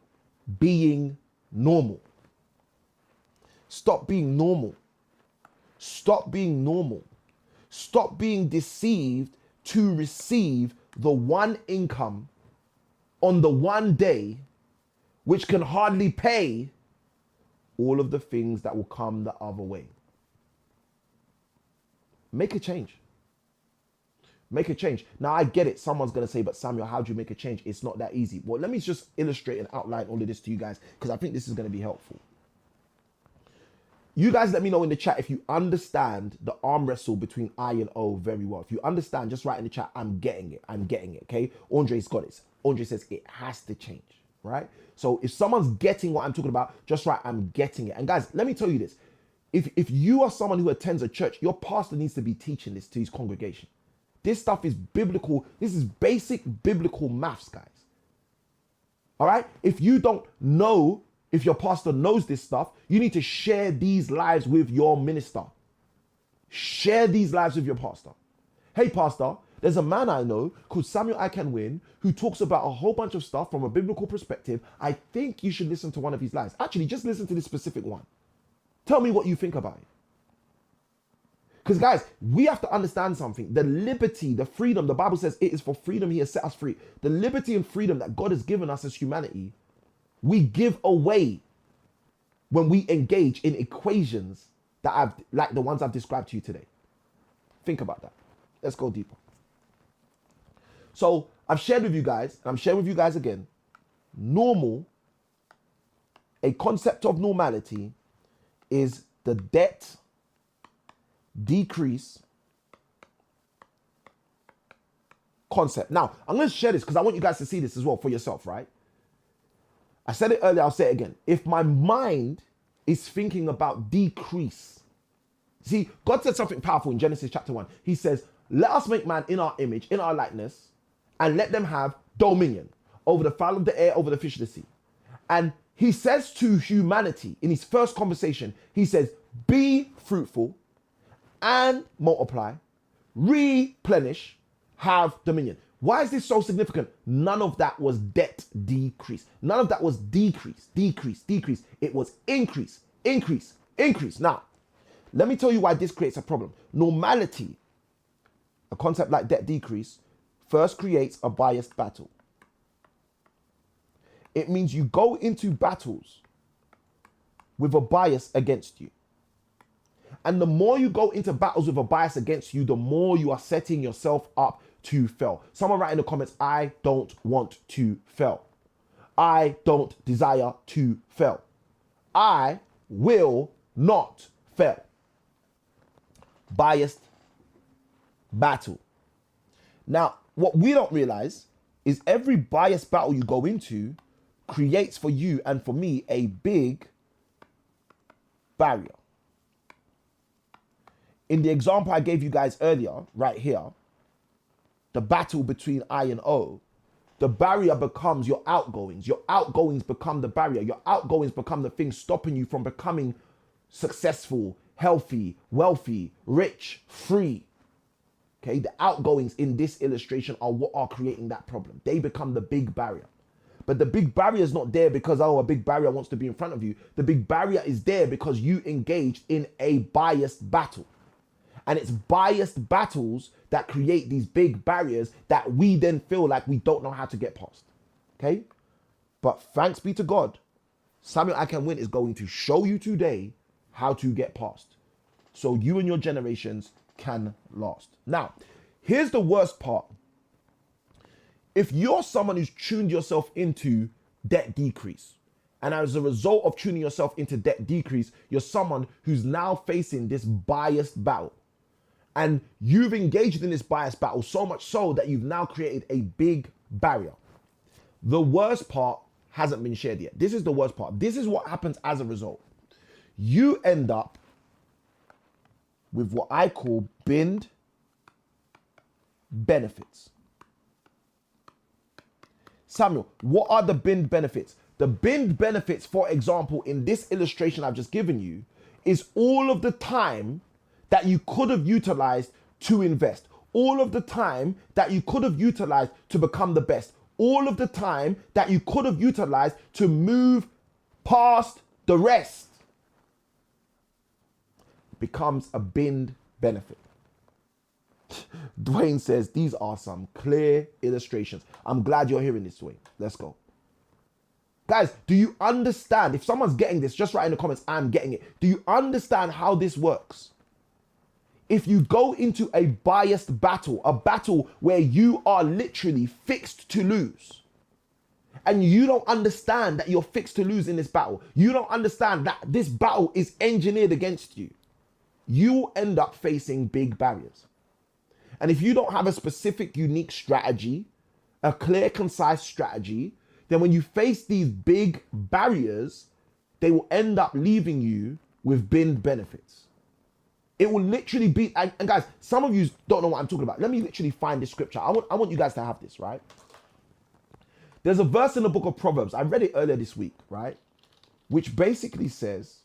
being normal. Stop being normal. Stop being normal. Stop being deceived to receive the one income on the one day, which can hardly pay all of the things that will come the other way. Make a change. Make a change. Now, I get it. Someone's going to say, but Samuel, how do you make a change? It's not that easy. Well, let me just illustrate and outline all of this to you guys, because I think this is going to be helpful. You guys let me know in the chat if you understand the arm wrestle between I and O very well. If you understand, just write in the chat, I'm getting it. I'm getting it, okay? Andre's got it. Andre says it has to change, right? So if someone's getting what I'm talking about, just write, I'm getting it. And guys, let me tell you this. If you are someone who attends a church, your pastor needs to be teaching this to his congregation. This stuff is biblical. This is basic biblical maths, guys. All right? If you don't know, if your pastor knows this stuff, you need to share these lives with your minister. Share these lives with your pastor. Hey, pastor, there's a man I know called Samuel I Can Win who talks about a whole bunch of stuff from a biblical perspective. I think you should listen to one of his lives. Actually, just listen to this specific one. Tell me what you think about it. Because guys, we have to understand something. The liberty, the freedom, the Bible says it is for freedom he has set us free. The liberty and freedom that God has given us as humanity, we give away when we engage in equations that like the ones I've described to you today. Think about that. Let's go deeper. So I've shared with you guys, and I'm sharing with you guys again, normal, a concept of normality is the debt decrease concept. Now, I'm going to share this because I want you guys to see this as well for yourself, right? I said it earlier, I'll say it again. If my mind is thinking about decrease, see, God said something powerful in Genesis chapter 1. He says, let us make man in our image, in our likeness, and let them have dominion over the fowl of the air, over the fish of the sea. And he says to humanity in his first conversation, he says, be fruitful and multiply, replenish, have dominion. Why is this so significant? None of that was debt decrease. None of that was decrease. It was increase. Now, let me tell you why this creates a problem. Normality, a concept like debt decrease, first creates a biased battle. It means you go into battles with a bias against you. And the more you go into battles with a bias against you, the more you are setting yourself up to fail. Someone write in the comments, I don't want to fail. I don't desire to fail. I will not fail. Biased battle. Now, what we don't realize is every biased battle you go into creates for you and for me a big barrier. In the example I gave you guys earlier, right here, the battle between I and O, the barrier becomes your outgoings. Your outgoings become the barrier. Your outgoings become the thing stopping you from becoming successful, healthy, wealthy, rich, free. Okay, the outgoings in this illustration are what are creating that problem. They become the big barrier. But the big barrier is not there because, oh, a big barrier wants to be in front of you. The big barrier is there because you engaged in a biased battle. And it's biased battles that create these big barriers that we then feel like we don't know how to get past. Okay? But thanks be to God, Samuel I Can Win is going to show you today how to get past, so you and your generations can last. Now, here's the worst part. If you're someone who's tuned yourself into debt decrease, and as a result of tuning yourself into debt decrease, you're someone who's now facing this biased battle. And you've engaged in this biased battle so much so that you've now created a big barrier. The worst part hasn't been shared yet. This is the worst part. This is what happens as a result. You end up with what I call binned benefits. Samuel, what are the binned benefits? The binned benefits, for example, in this illustration I've just given you, is all of the time that you could have utilized to invest, all of the time that you could have utilized to become the best, all of the time that you could have utilized to move past the rest becomes a binned benefit. Dwayne says these are some clear illustrations. I'm glad you're hearing this, Dwayne. Let's go. Guys, do you understand? If someone's getting this, just write in the comments, I'm getting it. Do you understand how this works? If you go into a biased battle, a battle where you are literally fixed to lose, and you don't understand that you're fixed to lose in this battle, you don't understand that this battle is engineered against you, you will end up facing big barriers. And if you don't have a specific, unique strategy, a clear, concise strategy, then when you face these big barriers, they will end up leaving you with binned benefits. It will literally be, and guys, some of you don't know what I'm talking about. Let me literally find this scripture. I want you guys to have this, right? There's a verse in the book of Proverbs. I read it earlier this week, right? Which basically says,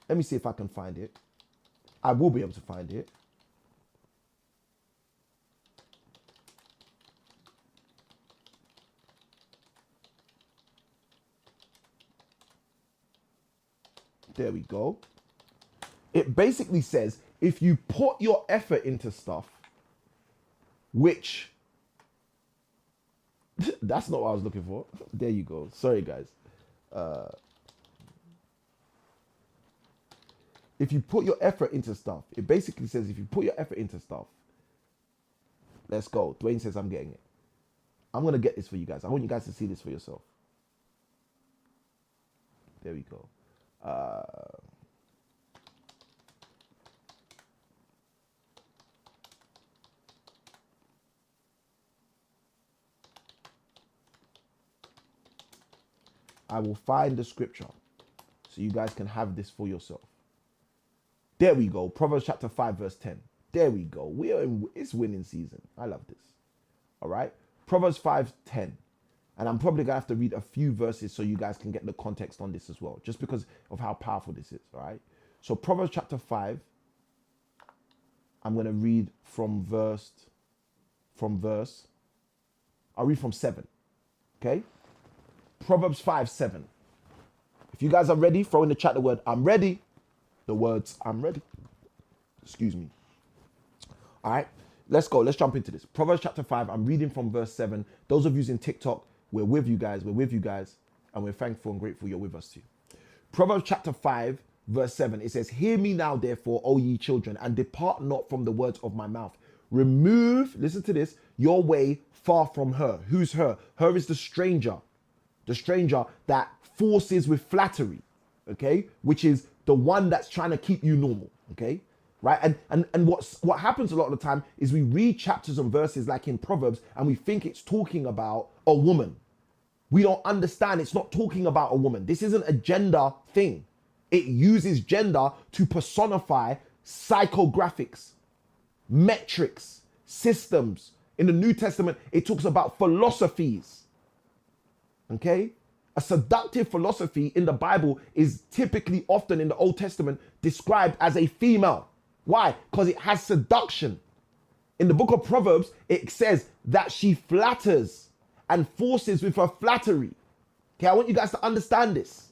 let me see if I can find it. I will be able to find it. There we go. It basically says, if you put your effort into stuff, which, that's not what I was looking for. There you go. Sorry, guys. If you put your effort into stuff, it basically says, if you put your effort into stuff, let's go. Dwayne says, I'm getting it. I'm going to get this for you guys. I want you guys to see this for yourself. There we go. I will find the scripture so you guys can have this for yourself. There we go. Proverbs chapter 5, verse 10. There we go. It's winning season. I love this. All right. Proverbs 5:10. And I'm probably going to have to read a few verses so you guys can get the context on this as well, just because of how powerful this is. All right. So Proverbs chapter 5, I'm going to read from verse. I'll read from 7. Okay. Proverbs 5:7. If you guys are ready, throw in the chat the word I'm ready. The words I'm ready. Excuse me. All right. Let's go. Let's jump into this. Proverbs chapter 5. I'm reading from verse 7. Those of you using TikTok, we're with you guys. We're with you guys. And we're thankful and grateful you're with us too. Proverbs chapter 5, verse 7. It says, hear me now, therefore, O ye children, and depart not from the words of my mouth. Remove, listen to this, your way far from her. Who's her? Her is the stranger. The stranger that forces with flattery. Okay? Which is the one that's trying to keep you normal. Okay? Right? And what happens a lot of the time is we read chapters and verses like in Proverbs and we think it's talking about a woman. We don't understand it's not talking about a woman. This isn't a gender thing. It uses gender to personify psychographics, metrics, systems. In the New Testament, it talks about philosophies. Okay? A seductive philosophy in the Bible is typically often in the Old Testament described as a female. Why? Because it has seduction. In the book of Proverbs, it says that she flatters and forces with her flattery. Okay, I want you guys to understand this.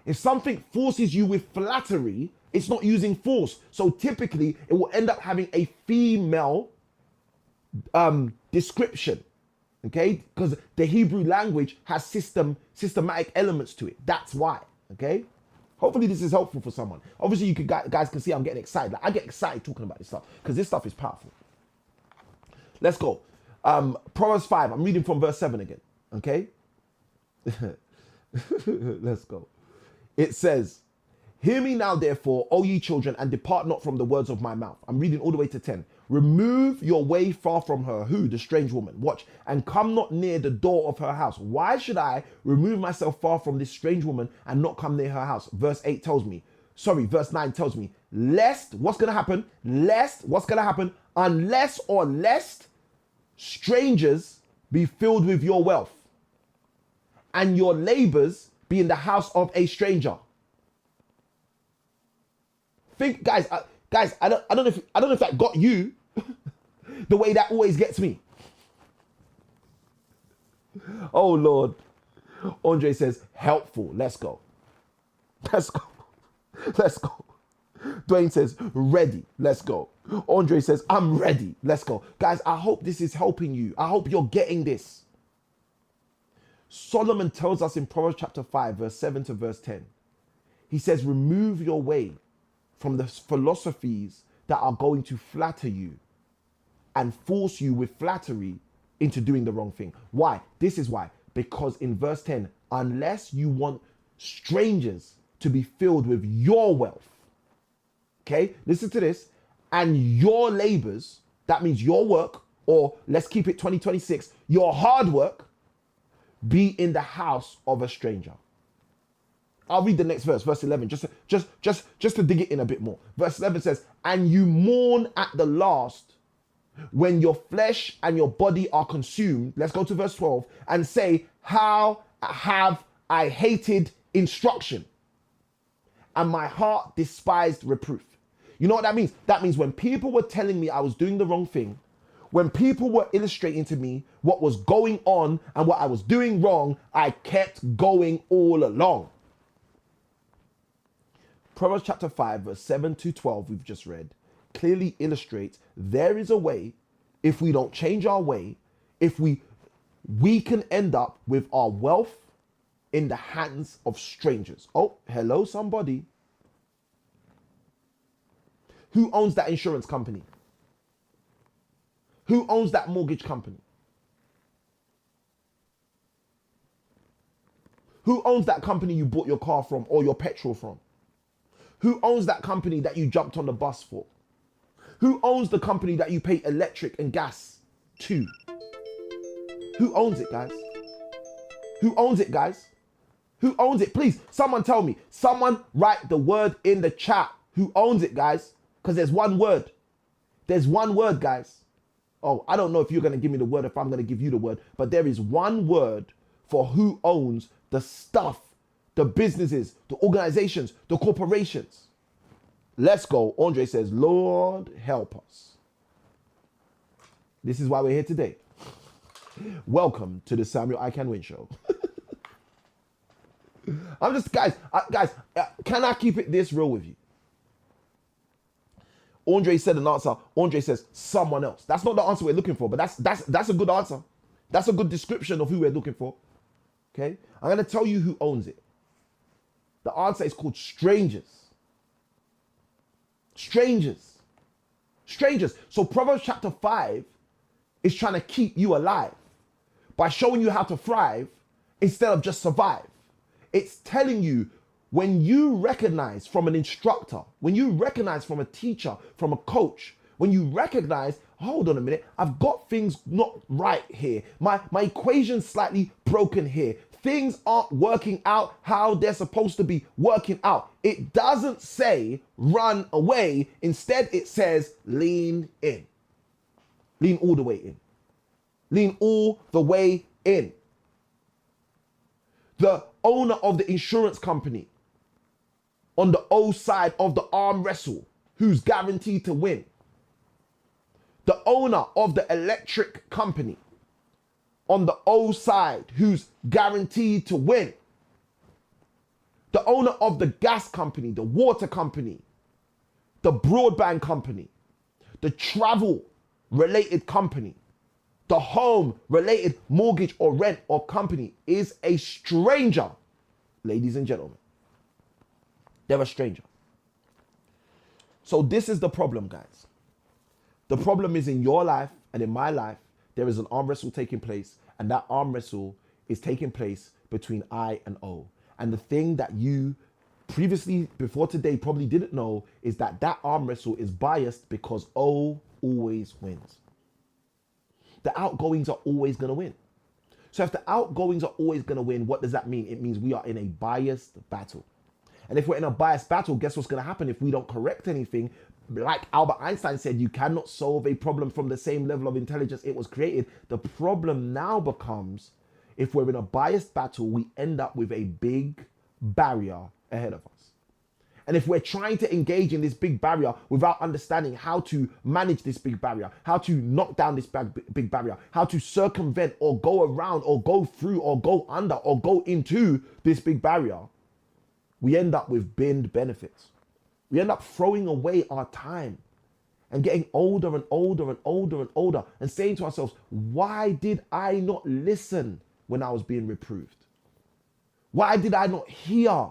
If something forces you with flattery, it's not using force. So typically, it will end up having a female description. Okay, because the Hebrew language has systematic elements to it. That's why. Okay. Hopefully this is helpful for someone. Obviously, you guys can see I'm getting excited. Like, I get excited talking about this stuff because this stuff is powerful. Let's go. Proverbs 5. I'm reading from verse 7 again. Okay? Let's go. It says, hear me now, therefore, O ye children, and depart not from the words of my mouth. I'm reading all the way to 10. Remove your way far from her. Who? The strange woman. Watch. And come not near the door of her house. Why should I remove myself far from this strange woman and not come near her house? Verse 9 tells me, lest, what's going to happen? Unless or lest strangers be filled with your wealth and your labors be in the house of a stranger. Think, guys, I don't know if that got you the way that always gets me. Oh Lord. Andre says, helpful. Let's go. Dwayne says, ready. Let's go. Andre says, I'm ready. Let's go. Guys, I hope this is helping you. I hope you're getting this. Solomon tells us in Proverbs chapter 5, verse 7 to verse 10. He says, remove your way from the philosophies that are going to flatter you and force you with flattery into doing the wrong thing. Why? This is why. Because in verse 10, unless you want strangers to be filled with your wealth, okay, listen to this, and your labors, that means your work, or let's keep it 2026, your hard work, be in the house of a stranger. I'll read the next verse, verse 11, just to dig it in a bit more. Verse 11 says, and you mourn at the last when your flesh and your body are consumed. Let's go to verse 12 and say, how have I hated instruction and my heart despised reproof. You know what that means? That means when people were telling me I was doing the wrong thing, when people were illustrating to me what was going on and what I was doing wrong, I kept going all along. Proverbs chapter 5, verse 7 to 12, we've just read, clearly illustrates there is a way, if we don't change our way, if we can end up with our wealth in the hands of strangers. Oh, hello, somebody. Who owns that insurance company? Who owns that mortgage company? Who owns that company you bought your car from or your petrol from? Who owns that company that you jumped on the bus for? Who owns the company that you pay electric and gas to? Who owns it, guys? Who owns it, guys? Who owns it? Please, someone tell me. Someone write the word in the chat. Who owns it, guys? Because there's one word. There's one word, guys. Oh, I don't know if you're going to give me the word, if I'm going to give you the word, but there is one word for who owns the stuff, the businesses, the organizations, the corporations. Let's go. Andre says, Lord, help us. This is why we're here today. Welcome to the Samuel I Can Win show. I'm just, guys, can I keep it this real with you? Andre said an answer. Andre says someone else. That's not the answer we're looking for, but that's a good answer. That's a good description of who we're looking for. Okay? I'm going to tell you who owns it. The answer is called strangers. Strangers. Strangers. So Proverbs chapter 5 is trying to keep you alive by showing you how to thrive instead of just survive. It's telling you, when you recognize from an instructor, when you recognize from a teacher, from a coach, when you recognize, hold on a minute, I've got things not right here. My equation's slightly broken here. Things aren't working out how they're supposed to be working out. It doesn't say run away. Instead, it says lean in. Lean all the way in. Lean all the way in. The owner of the insurance company on the O side of the arm wrestle, who's guaranteed to win. The owner of the electric company on the O side, who's guaranteed to win. The owner of the gas company, the water company, the broadband company, the travel related company, the home related mortgage or rent or company is a stranger, ladies and gentlemen. They're a stranger. So this is the problem, guys. The problem is in your life and in my life, there is an arm wrestle taking place, and that arm wrestle is taking place between I and O. And the thing that you previously, before today, probably didn't know is that that arm wrestle is biased because O always wins. The outgoings are always going to win. So if the outgoings are always going to win, what does that mean? It means we are in a biased battle. And if we're in a biased battle, guess what's going to happen if we don't correct anything? Like Albert Einstein said, you cannot solve a problem from the same level of intelligence it was created. The problem now becomes, if we're in a biased battle, we end up with a big barrier ahead of us. And if we're trying to engage in this big barrier without understanding how to manage this big barrier, how to knock down this big barrier, how to circumvent or go around or go through or go under or go into this big barrier, we end up with binned benefits. We end up throwing away our time and getting older and older and older and older and saying to ourselves, why did I not listen when I was being reproved? Why did I not hear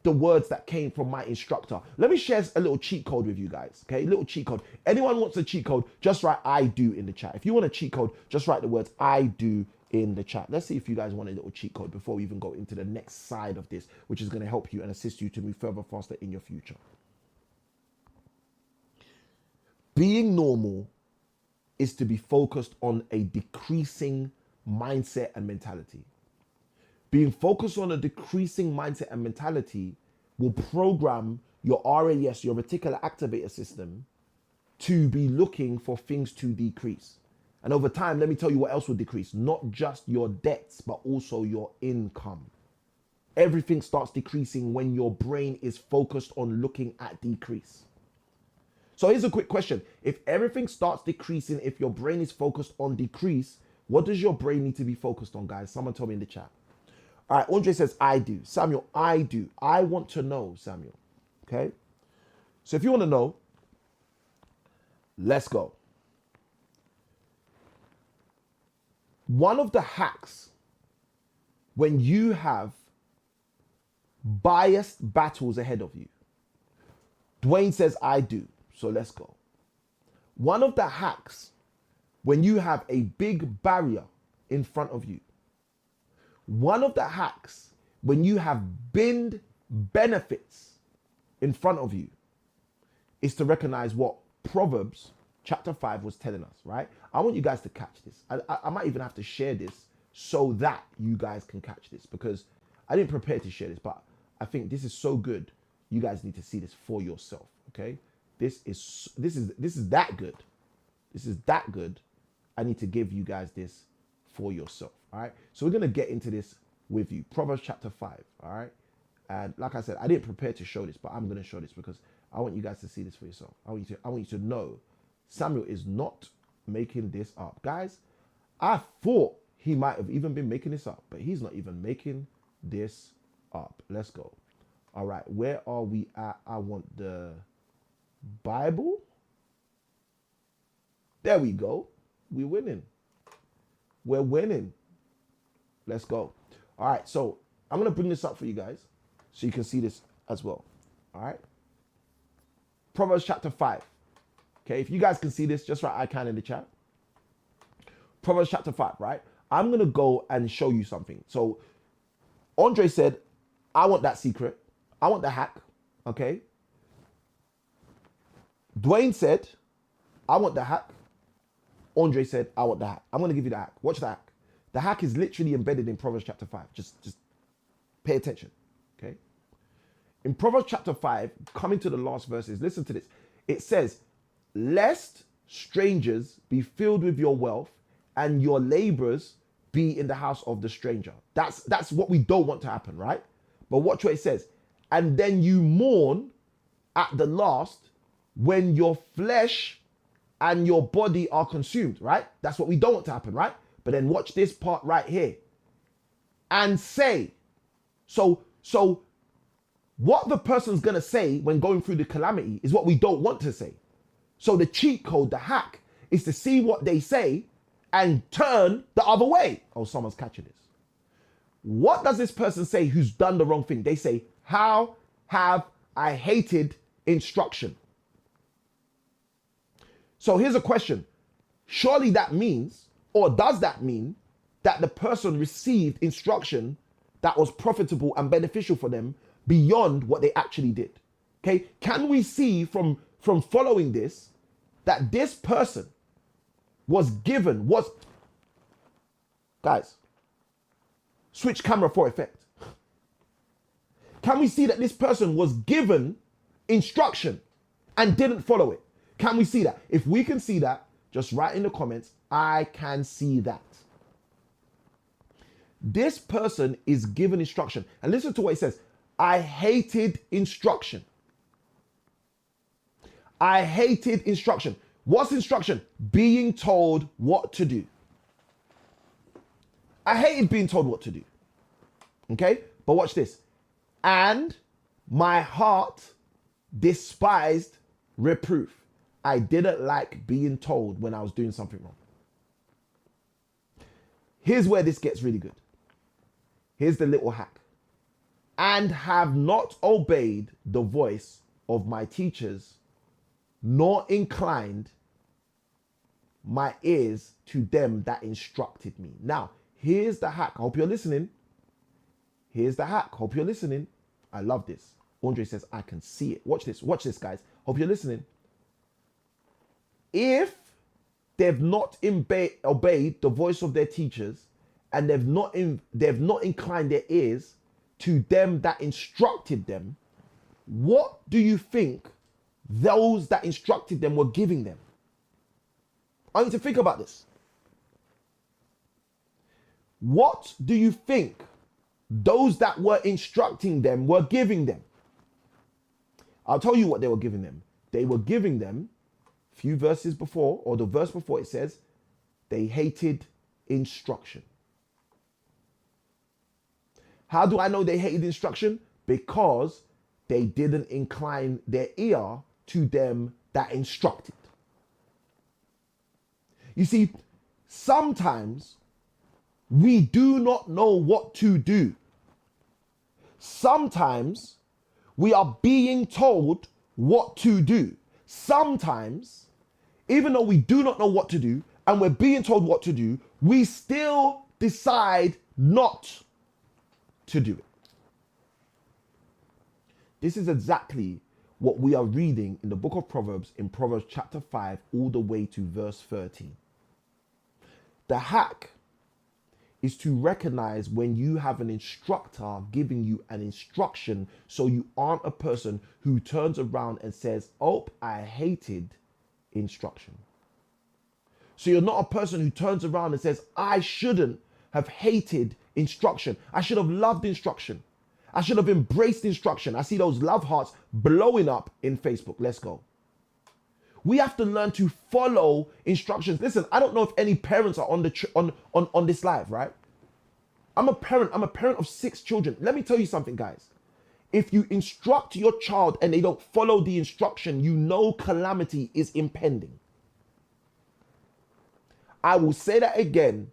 the words that came from my instructor? Let me share a little cheat code with you guys, okay? A little cheat code. Anyone wants a cheat code, just write I do in the chat. If you want a cheat code, just write the words I do in the chat. Let's see if you guys want a little cheat code before we even go into the next side of this, which is going to help you and assist you to move further faster in your future. Being normal is to be focused on a decreasing mindset and mentality. Being focused on a decreasing mindset and mentality will program your RAS, your reticular activator system, to be looking for things to decrease. And over time, let me tell you what else will decrease. Not just your debts, but also your income. Everything starts decreasing when your brain is focused on looking at decrease. So here's a quick question. If everything starts decreasing, if your brain is focused on decrease, what does your brain need to be focused on, guys? Someone tell me in the chat. All right, Andre says, I do. Samuel, I do. I want to know, Samuel. Okay? So if you want to know, let's go. One of the hacks when you have biased battles ahead of you, Dwayne says, I do. So let's go. One of the hacks when you have a big barrier in front of you, one of the hacks when you have binned benefits in front of you is to recognize what Proverbs chapter 5 was telling us, right? I want you guys to catch this. I might even have to share this so that you guys can catch this, because I didn't prepare to share this, but I think this is so good. You guys need to see this for yourself. Okay, this is that good. This is that good. I need to give you guys this for yourself. All right. So we're gonna get into this with you. Proverbs chapter 5. All right. And like I said, I didn't prepare to show this, but I'm gonna show this because I want you guys to see this for yourself. I want you to know Samuel is not making this up. Guys, I thought he might have even been making this up, but he's not even making this up. Let's go. All right, where are we at? I want the Bible. There we go. We're winning. We're winning. Let's go. All right, so I'm going to bring this up for you guys so you can see this as well. All right. Proverbs chapter 5. Okay, if you guys can see this, just write I can in the chat. Proverbs chapter 5, right? I'm going to go and show you something. So Andre said, I want that secret. I want the hack. Okay. Dwayne said, I want the hack. Andre said, I want the hack. I'm going to give you the hack. Watch the hack. The hack is literally embedded in Proverbs chapter 5. Just pay attention. Okay. In Proverbs chapter 5, coming to the last verses, listen to this. It says, lest strangers be filled with your wealth and your labors be in the house of the stranger. That's what we don't want to happen, right? But watch what it says. And then you mourn at the last when your flesh and your body are consumed, right? That's what we don't want to happen, right? But then watch this part right here. And say, so what the person's going to say when going through the calamity is what we don't want to say. So the cheat code, the hack, is to see what they say and turn the other way. Oh, someone's catching this. What does this person say who's done the wrong thing? They say, how have I hated instruction? So here's a question. Surely that means, or does that mean, that the person received instruction that was profitable and beneficial for them beyond what they actually did? Okay, can we see from following this that this person guys, switch camera for effect. Can we see that this person was given instruction and didn't follow it? Can we see that? If we can see that, just write in the comments, I can see that. This person is given instruction. And listen to what it says. I hated instruction. I hated instruction. What's instruction? Being told what to do. I hated being told what to do. Okay? But watch this. And my heart despised reproof. I didn't like being told when I was doing something wrong. Here's where this gets really good. Here's the little hack. And have not obeyed the voice of my teachers, nor inclined my ears to them that instructed me. Now, here's the hack. I hope you're listening. Here's the hack. Hope you're listening. I love this. Andre says, I can see it. Watch this. Watch this, guys. Hope you're listening. If they've not obeyed the voice of their teachers and they've not inclined their ears to them that instructed them, what do you think those that instructed them were giving them? I need to think about this. What do you think those that were instructing them were giving them? I'll tell you what they were giving them. They were giving them, a few verses before, or the verse before, it says, they hated instruction. How do I know they hated instruction? Because they didn't incline their ear to them that instructed. You see, sometimes we do not know what to do. Sometimes we are being told what to do. Sometimes, even though we do not know what to do and we're being told what to do, we still decide not to do it. This is exactly what we are reading in the book of Proverbs, in Proverbs chapter 5, all the way to verse 13. The hack is to recognize when you have an instructor giving you an instruction, so you aren't a person who turns around and says, oh, I hated instruction. So you're not a person who turns around and says, I shouldn't have hated instruction. I should have loved instruction. I should have embraced instruction. I see those love hearts blowing up in Facebook. Let's go. We have to learn to follow instructions. Listen, I don't know if any parents are on this live, right? I'm a parent of 6 children. Let me tell you something, guys. If you instruct your child and they don't follow the instruction, you know calamity is impending. I will say that again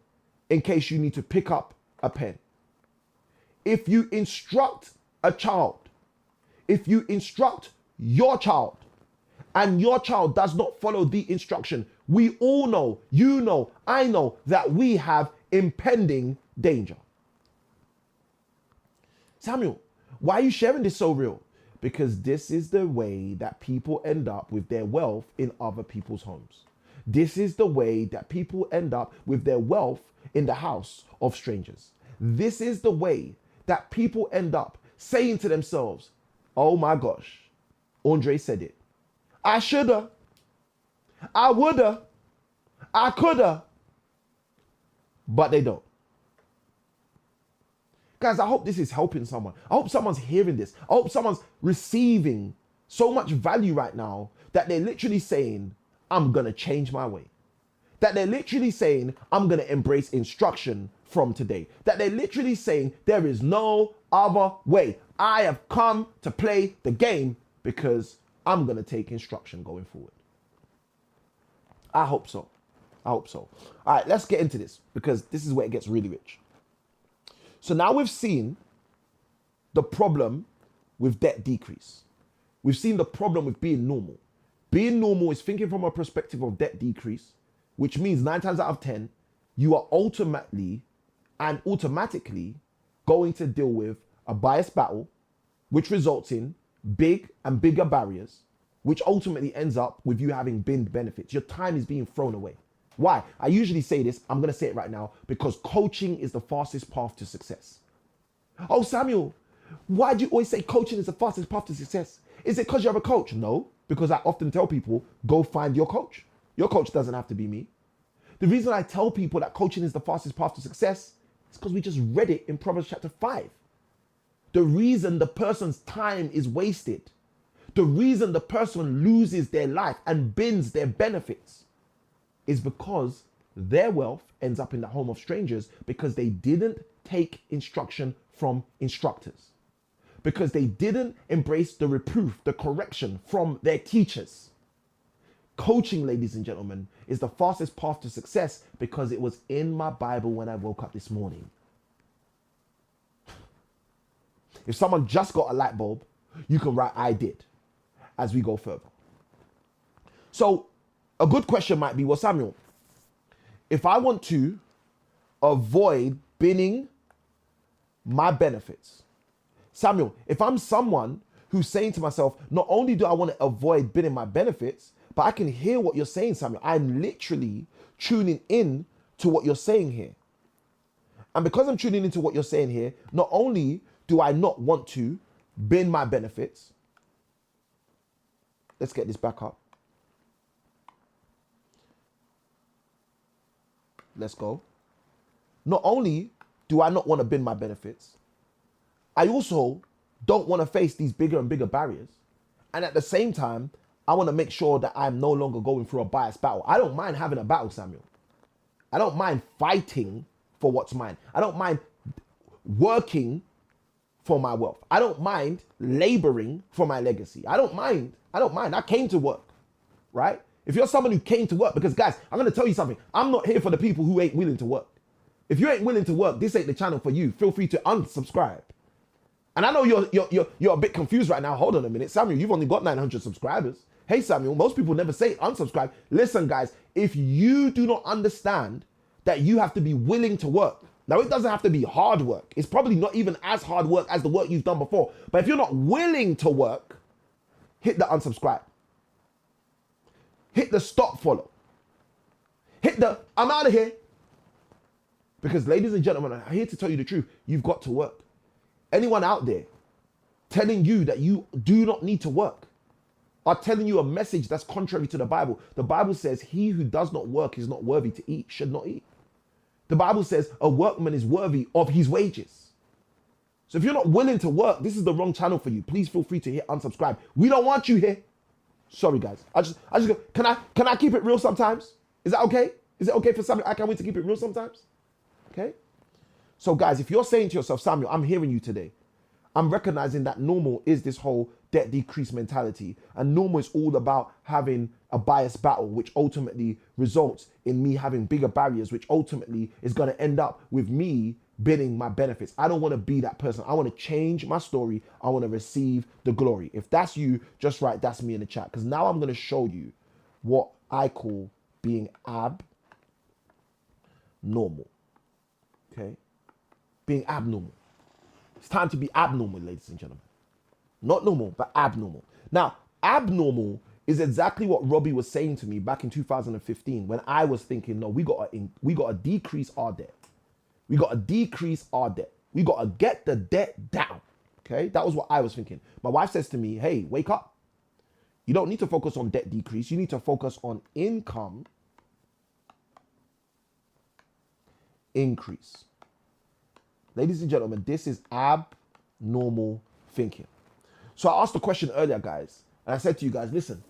in case you need to pick up a pen. If you instruct a child, if you instruct your child, and your child does not follow the instruction, we all know, you know, I know that we have impending danger. Samuel, why are you sharing this so real? Because this is the way that people end up with their wealth in other people's homes. This is the way that people end up with their wealth in the house of strangers. This is the way that people end up saying to themselves, oh my gosh, Andre said it. I shoulda, I woulda, I coulda, but they don't. Guys, I hope this is helping someone. I hope someone's hearing this. I hope someone's receiving so much value right now that they're literally saying, I'm gonna change my way. That they're literally saying, I'm gonna embrace instruction from today. That they're literally saying, there is no other way. I have come to play the game because I'm going to take instruction going forward. I hope so. I hope so. All right, let's get into this because this is where it gets really rich. So now we've seen the problem with debt decrease. We've seen the problem with being normal. Being normal is thinking from a perspective of debt decrease, which means 9 times out of 10, you are automatically going to deal with a bias battle, which results in big and bigger barriers, which ultimately ends up with you having binned benefits. Your time is being thrown away. Why? I usually say this, I'm going to say it right now, because coaching is the fastest path to success. Oh, Samuel, why do you always say coaching is the fastest path to success? Is it because you have a coach? No, because I often tell people, go find your coach. Your coach doesn't have to be me. The reason I tell people that coaching is the fastest path to success is because we just read it in Proverbs chapter 5. The reason the person's time is wasted, the reason the person loses their life and bins their benefits is because their wealth ends up in the home of strangers because they didn't take instruction from instructors, because they didn't embrace the reproof, the correction from their teachers. Coaching, ladies and gentlemen, is the fastest path to success because it was in my Bible when I woke up this morning. If someone just got a light bulb, you can write I did as we go further. So a good question might be, well, Samuel, if I want to avoid binning my benefits, Samuel, if I'm someone who's saying to myself, not only do I want to avoid binning my benefits, but I can hear what you're saying, Samuel. I'm literally tuning in to what you're saying here. And because I'm tuning into what you're saying here, not only do I not want to bin my benefits, let's get this back up. Let's go. Not only do I not want to bin my benefits, I also don't want to face these bigger and bigger barriers. And at the same time, I want to make sure that I'm no longer going through a biased battle. I don't mind having a battle, Samuel. I don't mind fighting for what's mine. I don't mind working for my wealth. I don't mind laboring for my legacy. I don't mind. I came to work, right? If you're someone who came to work, because guys, I'm going to tell you something. I'm not here for the people who ain't willing to work. If you ain't willing to work, this ain't the channel for you. Feel free to unsubscribe. And I know you're a bit confused right now. Hold on a minute. Samuel, you've only got 900 subscribers. Hey, Samuel, most people never say unsubscribe. Listen, guys, if you do not understand that you have to be willing to work, now it doesn't have to be hard work. It's probably not even as hard work as the work you've done before. But if you're not willing to work, hit the unsubscribe. Hit the stop follow. Hit the I'm out of here. Because ladies and gentlemen, I'm here to tell you the truth. You've got to work. Anyone out there telling you that you do not need to work are telling you a message that's contrary to the Bible. The Bible says he who does not work is not worthy to eat, should not eat. The Bible says a workman is worthy of his wages. So if you're not willing to work, this is the wrong channel for you. Please feel free to hit unsubscribe. We don't want you here. Sorry guys. I just go, can I keep it real sometimes? Is that okay? Is it okay for Samuel? I can't wait to keep it real sometimes. Okay? So guys, if you're saying to yourself, Samuel, I'm hearing you today. I'm recognizing that normal is this whole debt decrease mentality. And normal is all about having a bias battle, which ultimately results in me having bigger barriers, which ultimately is going to end up with me bidding my benefits. I don't want to be that person. I want to change my story. I want to receive the glory. If that's you, just write that's me in the chat. Because now I'm going to show you what I call being abnormal. Okay? Being abnormal. It's time to be abnormal, ladies and gentlemen. Not normal, but abnormal. Now, abnormal is exactly what Robbie was saying to me back in 2015 when I was thinking, no, we got to decrease our debt. We got to decrease our debt. We got to get the debt down. Okay? That was what I was thinking. My wife says to me, hey, wake up. You don't need to focus on debt decrease. You need to focus on income increase. Ladies and gentlemen, this is abnormal thinking. So I asked the question earlier, guys, and I said to you guys, listen,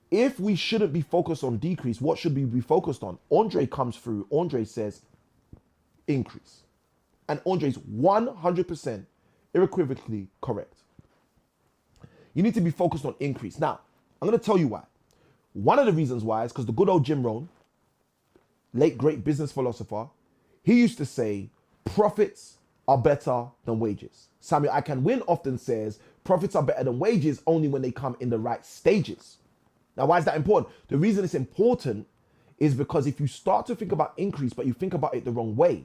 if we shouldn't be focused on decrease, what should we be focused on? Andre comes through. Andre says increase. And Andre's 100% unequivocally correct. You need to be focused on increase. Now, I'm going to tell you why. One of the reasons why is because the good old Jim Rohn, late great business philosopher, he used to say, profits are better than wages. Samuel I Can Win often says, profits are better than wages only when they come in the right stages. Now, why is that important? The reason it's important is because if you start to think about increase, but you think about it the wrong way,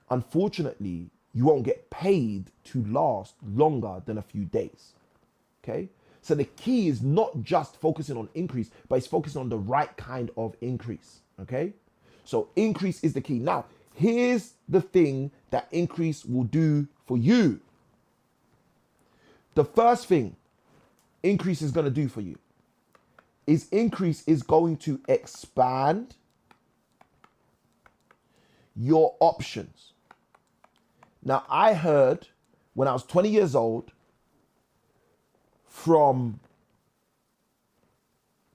unfortunately, you won't get paid to last longer than a few days. Okay? So the key is not just focusing on increase, but it's focusing on the right kind of increase. Okay? So increase is the key. Now, here's the thing that increase will do for you. The first thing increase is going to do for you is increase is going to expand your options. Now, I heard when I was 20 years old from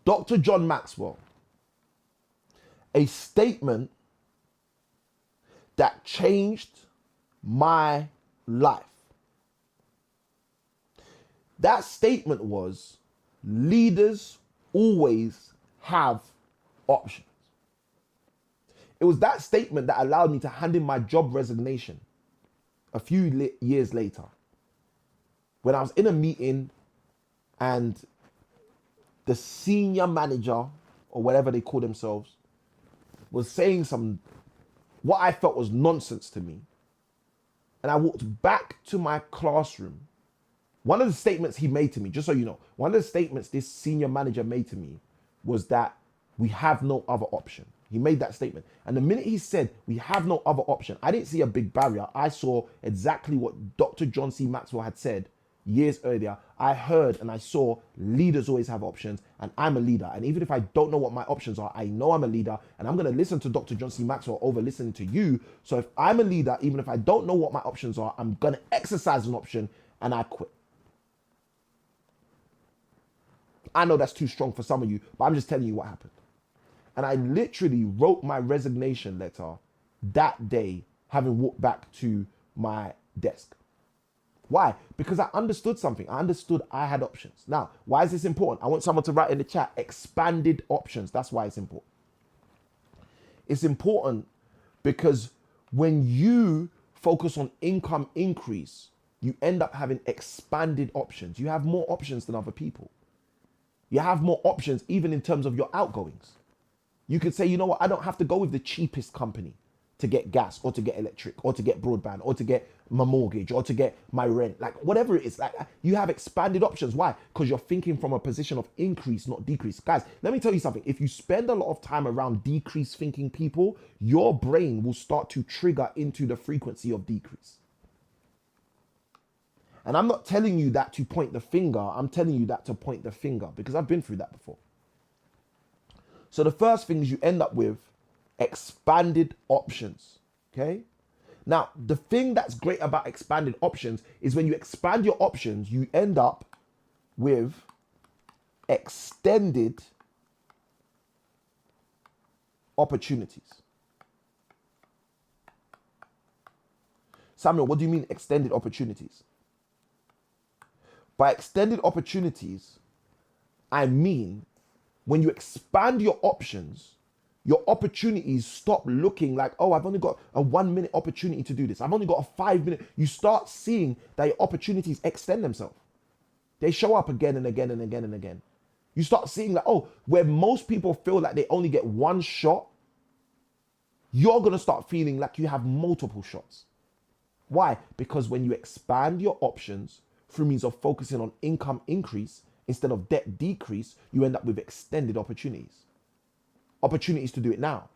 Dr. John Maxwell, a statement that changed my life. That statement was, leaders always have options. It was that statement that allowed me to hand in my job resignation a few years later. When I was in a meeting and the senior manager, or whatever they call themselves, was saying what I felt was nonsense to me. And I walked back to my classroom. One of the statements he made to me, just so you know, one of the statements this senior manager made to me was that we have no other option. He made that statement. And the minute he said, we have no other option, I didn't see a big barrier. I saw exactly what Dr. John C. Maxwell had said years earlier. I heard and I saw leaders always have options, and I'm a leader. And even if I don't know what my options are, I know I'm a leader, and I'm going to listen to Dr. John C. Maxwell over listening to you. So if I'm a leader, even if I don't know what my options are, I'm going to exercise an option, and I quit. I know that's too strong for some of you, but I'm just telling you what happened. And I literally wrote my resignation letter that day, having walked back to my desk. Why? Because I understood something. I understood I had options. Now, why is this important? I want someone to write in the chat, expanded options. That's why it's important. It's important because when you focus on income increase, you end up having expanded options. You have more options than other people. You have more options even in terms of your outgoings. You could say, you know what, I don't have to go with the cheapest company. to get gas or to get electric or to get broadband or to get my mortgage or to get my rent, like whatever it is, like you have expanded options. Why? Because you're thinking from a position of increase, not decrease. Guys, let me tell you something. If you spend a lot of time around decrease thinking people, your brain will start to trigger into the frequency of decrease. And I'm not telling you that to point the finger. I'm telling you that to point the finger because I've been through that before. So the first thing is you end up with expanded options, okay? Now, the thing that's great about expanded options is when you expand your options, you end up with extended opportunities. Samuel, what do you mean extended opportunities? By extended opportunities, I mean when you expand your options, your opportunities stop looking like, oh, I've only got a 1 minute opportunity to do this. I've only got a 5 minute. You start seeing that your opportunities extend themselves. They show up again and again and again and again. You start seeing that, oh, where most people feel like they only get one shot, you're going to start feeling like you have multiple shots. Why? Because when you expand your options through means of focusing on income increase instead of debt decrease, you end up with extended opportunities. Opportunities to do it now,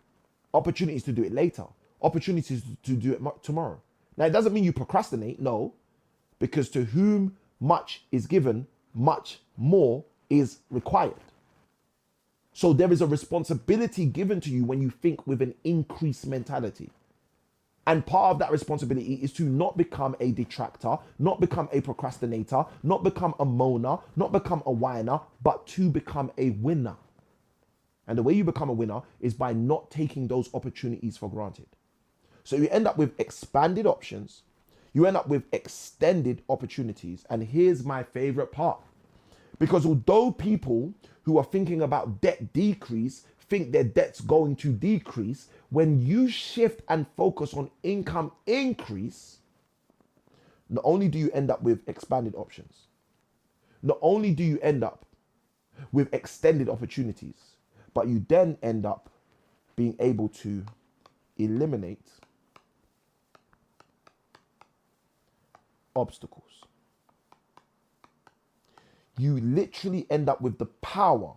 opportunities to do it later, opportunities to do it tomorrow. Now, it doesn't mean you procrastinate, no, because to whom much is given, much more is required. So there is a responsibility given to you when you think with an increased mentality. And part of that responsibility is to not become a detractor, not become a procrastinator, not become a moaner, not become a whiner, but to become a winner. And the way you become a winner is by not taking those opportunities for granted. So you end up with expanded options. You end up with extended opportunities. And here's my favorite part. Because although people who are thinking about debt decrease think their debt's going to decrease, when you shift and focus on income increase, not only do you end up with expanded options, not only do you end up with extended opportunities, but you then end up being able to eliminate obstacles. You literally end up with the power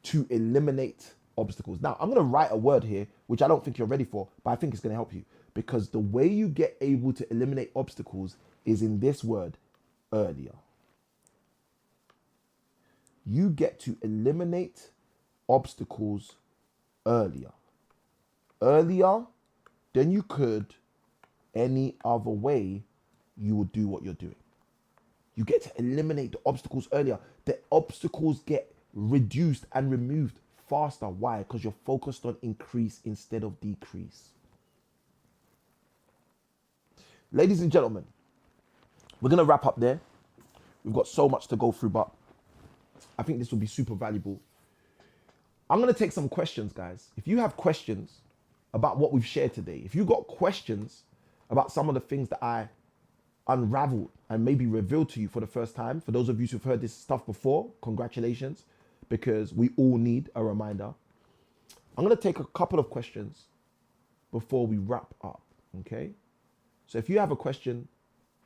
to eliminate obstacles. Now, I'm going to write a word here, which I don't think you're ready for, but I think it's going to help you. Because the way you get able to eliminate obstacles is in this word, earlier. You get to eliminate obstacles earlier. Earlier than you could any other way you would do what you're doing. You get to eliminate the obstacles earlier. The obstacles get reduced and removed faster. Why? Because you're focused on increase instead of decrease. Ladies and gentlemen, we're going to wrap up there. We've got so much to go through, but I think this will be super valuable. I'm going to take some questions, guys. If you have questions about what we've shared today, if you've got questions about some of the things that I unraveled and maybe revealed to you for the first time, for those of you who've heard this stuff before, congratulations, because we all need a reminder. I'm going to take a couple of questions before we wrap up, okay? So if you have a question,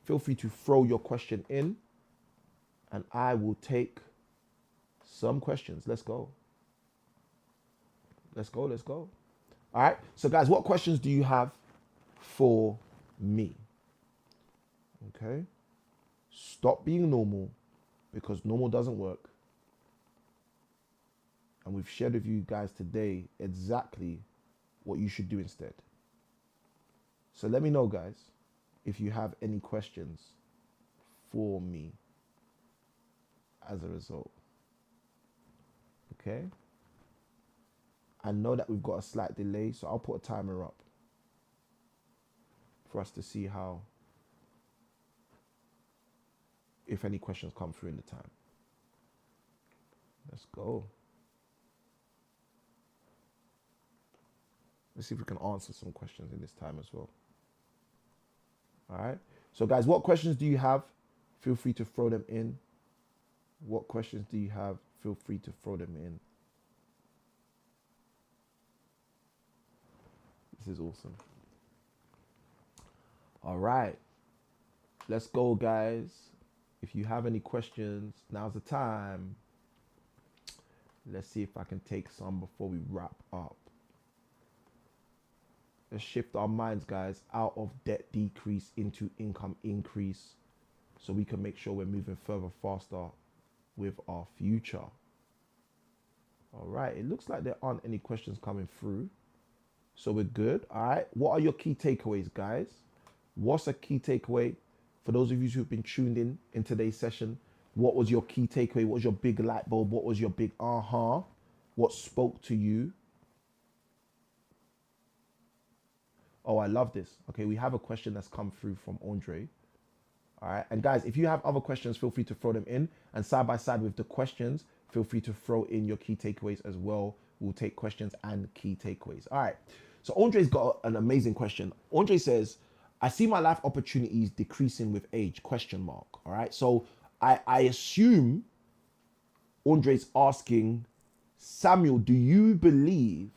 feel free to throw your question in and I will take some questions. Let's go. Let's go, let's go. All right, so guys, what questions do you have for me? Okay, stop being normal because normal doesn't work. And we've shared with you guys today exactly what you should do instead. So let me know, guys, if you have any questions for me as a result. Okay. I know that we've got a slight delay, so I'll put a timer up for us to see how, if any questions come through in the time. Let's go. Let's see if we can answer some questions in this time as well. All right. So guys, what questions do you have? Feel free to throw them in. What questions do you have? Feel free to throw them in. This is awesome. All right. Let's go, guys. If you have any questions, now's the time. Let's see if I can take some before we wrap up. Let's shift our minds, guys, out of debt decrease into income increase so we can make sure we're moving further faster with our future. All right. It looks like there aren't any questions coming through. So we're good. All right. What are your key takeaways, guys? What's a key takeaway? For those of you who've been tuned in today's session, what was your key takeaway? What was your big light bulb? What was your big aha? What spoke to you? Oh, I love this. Okay, we have a question that's come through from Andre. All right. And guys, if you have other questions, feel free to throw them in. And side by side with the questions, feel free to throw in your key takeaways as well. We'll take questions and key takeaways. All right. So Andre's got an amazing question. Andre says, I see my life opportunities decreasing with age, question mark. All right. So I assume Andre's asking, Samuel, do you believe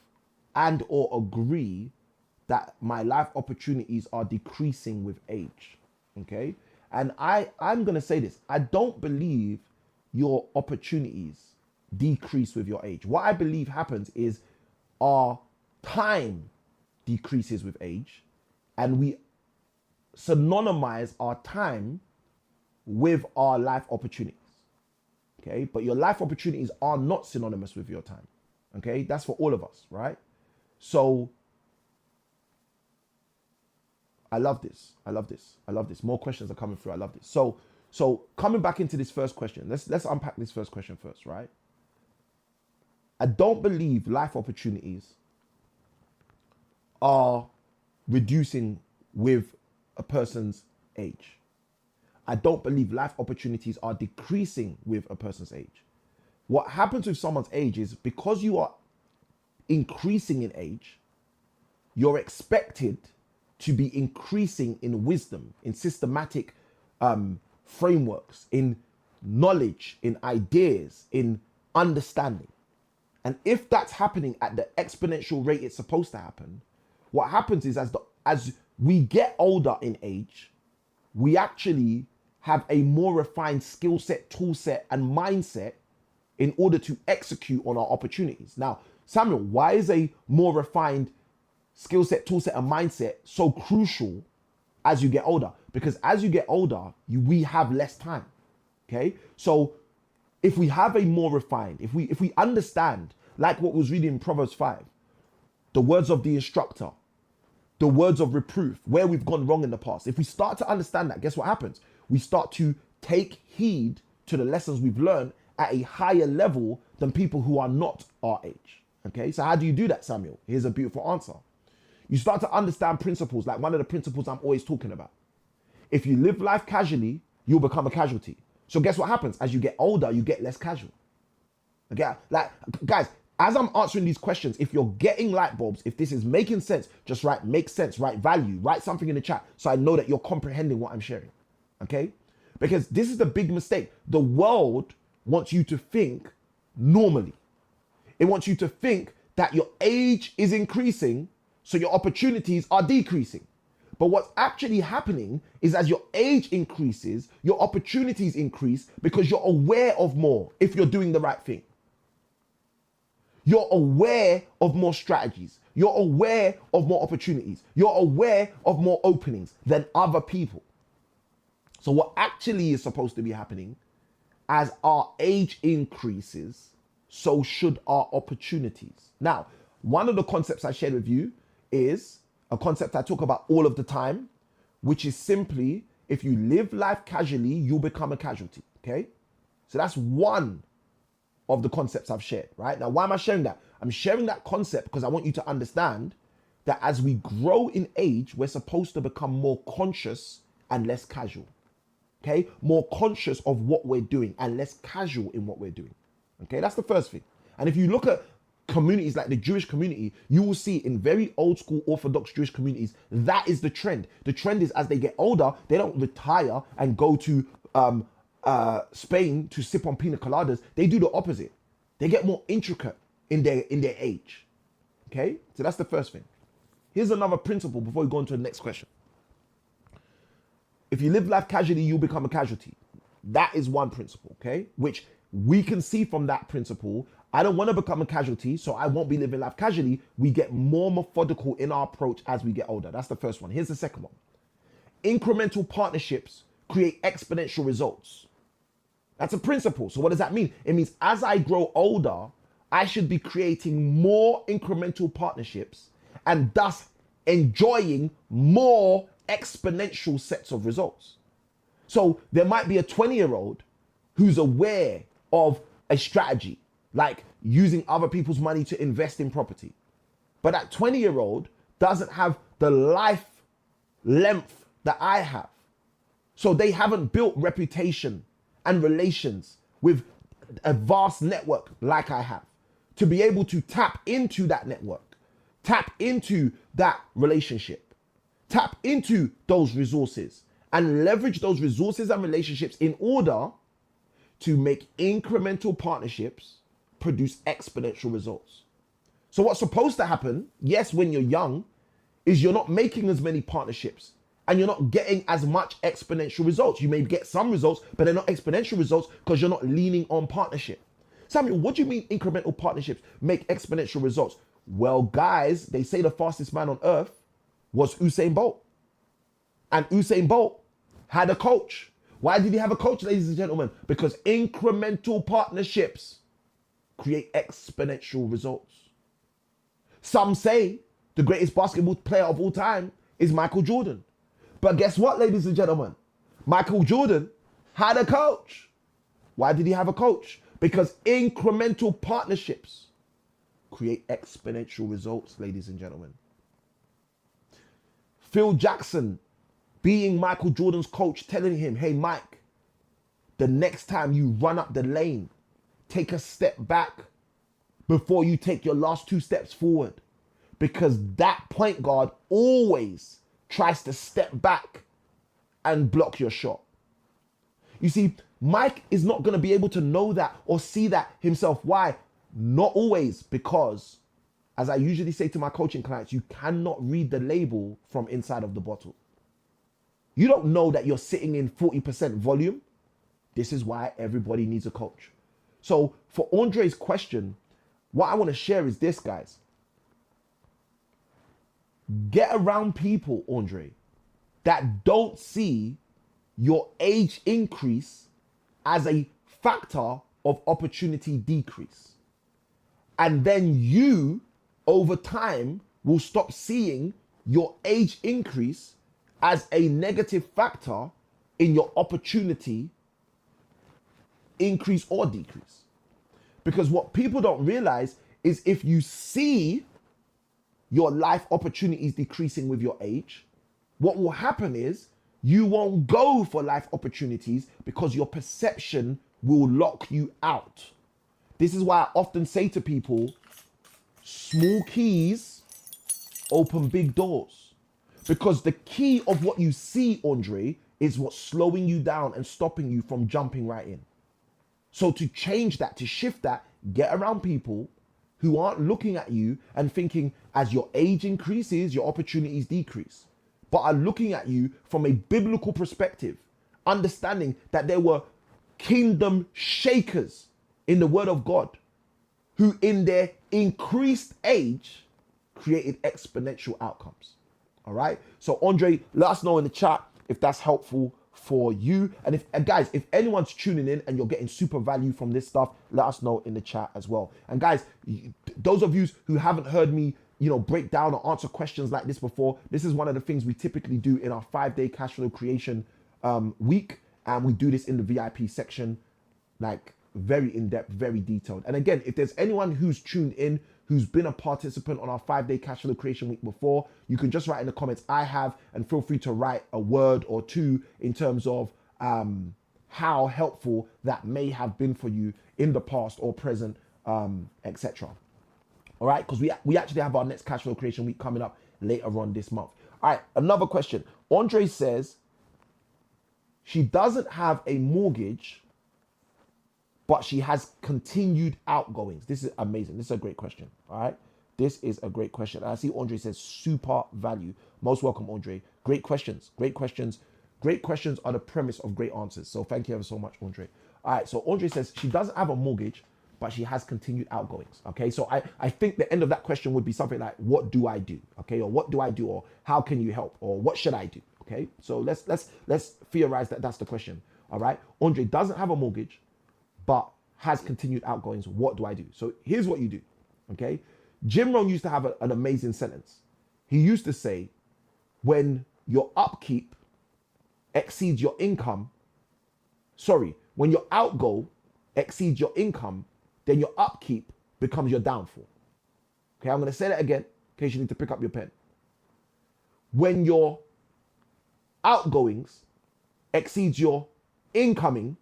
and or agree that my life opportunities are decreasing with age? Okay. And I'm going to say this. I don't believe your opportunities decrease with your age. What I believe happens is our time decreases with age, and we synonymize our time with our life opportunities. Okay. But your life opportunities are not synonymous with your time. Okay. That's for all of us, right? So I love this. I love this. I love this. More questions are coming through. I love this. So coming back into this first question, let's unpack this first question first, right? I don't believe life opportunities are reducing with a person's age. I don't believe life opportunities are decreasing with a person's age. What happens with someone's age is because you are increasing in age, you're expected to be increasing in wisdom, in systematic frameworks, in knowledge, in ideas, in understanding. And if that's happening at the exponential rate it's supposed to happen, what happens is as we get older in age, we actually have a more refined skill set, tool set, and mindset in order to execute on our opportunities. Now, Samuel, why is a more refined skill set, tool set, and mindset so crucial as you get older? Because as you get older, we have less time. Okay. So if we have a more refined, if we understand, like what was reading in Proverbs 5, the words of the instructor, the words of reproof, where we've gone wrong in the past, if we start to understand that, guess what happens? We start to take heed to the lessons we've learned at a higher level than people who are not our age. Okay. So how do you do that, Samuel? Here's a beautiful answer. You start to understand principles, like one of the principles I'm always talking about. If you live life casually, you'll become a casualty. So guess what happens? As you get older, you get less casual. Okay, like guys, as I'm answering these questions, if you're getting light bulbs, if this is making sense, just write make sense, write value, write something in the chat so I know that you're comprehending what I'm sharing. Okay? Because this is the big mistake. The world wants you to think normally. It wants you to think that your age is increasing, so your opportunities are decreasing. But what's actually happening is as your age increases, your opportunities increase because you're aware of more if you're doing the right thing. You're aware of more strategies. You're aware of more opportunities. You're aware of more openings than other people. So what actually is supposed to be happening, as our age increases, so should our opportunities. Now, one of the concepts I shared with you is a concept I talk about all of the time, which is simply, if you live life casually, you'll become a casualty, okay? So that's one of the concepts I've shared, right? Now, why am I sharing that? I'm sharing that concept because I want you to understand that as we grow in age, we're supposed to become more conscious and less casual, okay? More conscious of what we're doing and less casual in what we're doing, okay? That's the first thing. And if you look at communities like the Jewish community, you will see in very old school Orthodox Jewish communities, that is the trend. The trend is as they get older, they don't retire and go to Spain to sip on pina coladas. They do the opposite. They get more intricate in their age. Okay, so that's the first thing. Here's another principle before we go on to the next question. If you live life casually, you'll become a casualty. That is one principle, okay? Which we can see from that principle. I don't want to become a casualty, so I won't be living life casually. We get more methodical in our approach as we get older. That's the first one. Here's the second one. Incremental partnerships create exponential results. That's a principle. So what does that mean? It means as I grow older, I should be creating more incremental partnerships and thus enjoying more exponential sets of results. So there might be a 20-year-old who's aware of a strategy, like using other people's money to invest in property. But that 20-year-old doesn't have the life length that I have. So they haven't built reputation and relations with a vast network like I have to be able to tap into that network, tap into that relationship, tap into those resources and leverage those resources and relationships in order to make incremental partnerships produce exponential results. So what's supposed to happen, yes, when you're young, is you're not making as many partnerships and you're not getting as much exponential results. You may get some results, but they're not exponential results because you're not leaning on partnership. Samuel, what do you mean incremental partnerships make exponential results? Well, guys, they say the fastest man on earth was Usain Bolt. And Usain Bolt had a coach. Why did he have a coach, ladies and gentlemen? Because incremental partnerships create exponential results. Some say the greatest basketball player of all time is Michael Jordan. But guess what, ladies and gentlemen? Michael Jordan had a coach. Why did he have a coach? Because incremental partnerships create exponential results, ladies and gentlemen. Phil Jackson being Michael Jordan's coach, telling him, hey, Mike, the next time you run up the lane, take a step back before you take your last 2 steps forward. Because that point guard always tries to step back and block your shot. You see, Mike is not going to be able to know that or see that himself. Why? Not always, because, as I usually say to my coaching clients, you cannot read the label from inside of the bottle. You don't know that you're sitting in 40% volume. This is why everybody needs a coach. So for Andre's question, what I want to share is this, guys. Get around people, Andre, that don't see your age increase as a factor of opportunity decrease. And then you, over time, will stop seeing your age increase as a negative factor in your opportunity increase or decrease. Because what people don't realize is if you see your life opportunities decreasing with your age, what will happen is you won't go for life opportunities because your perception will lock you out. This is why I often say to people, small keys open big doors. Because the key of what you see, Andre, is what's slowing you down and stopping you from jumping right in. So to change that, to shift that, get around people who aren't looking at you and thinking as your age increases, your opportunities decrease, but are looking at you from a biblical perspective, understanding that there were kingdom shakers in the word of God who in their increased age created exponential outcomes. All right. So Andre, let us know in the chat if that's helpful for you. And if guys, if anyone's tuning in and you're getting super value from this stuff, let us know in the chat as well. And guys, those of you who haven't heard me, break down or answer questions like this before, this is one of the things we typically do in our 5-day cash flow creation week. And we do this in the VIP section, like very in-depth, very detailed. And again, if there's anyone who's tuned in, who's been a participant on our 5-day cash flow creation week before, you can just write in the comments, I have, and feel free to write a word or two in terms of how helpful that may have been for you in the past or present, etc. All right, because we actually have our next cash flow creation week coming up later on this month. All right, another question. Andre says she doesn't have a mortgage, but she has continued outgoings. This is amazing. This is a great question. All right. This is a great question. And I see Andre says super value. Most welcome, Andre. Great questions. Great questions. Great questions are the premise of great answers. So thank you ever so much, Andre. All right. So Andre says she doesn't have a mortgage, but she has continued outgoings. Okay. So I think the end of that question would be something like, what do I do? Okay. Or what do I do? Or how can you help? Or what should I do? Okay. So let's theorize that that's the question. All right. Andre doesn't have a mortgage, but has continued outgoings. What do I do? So here's what you do. Okay. Jim Rohn used to have an amazing sentence. He used to say, when your upkeep exceeds your income, when your outgo exceeds your income, then your upkeep becomes your downfall. Okay, I'm going to say that again in case you need to pick up your pen. When your outgoings exceeds your incoming,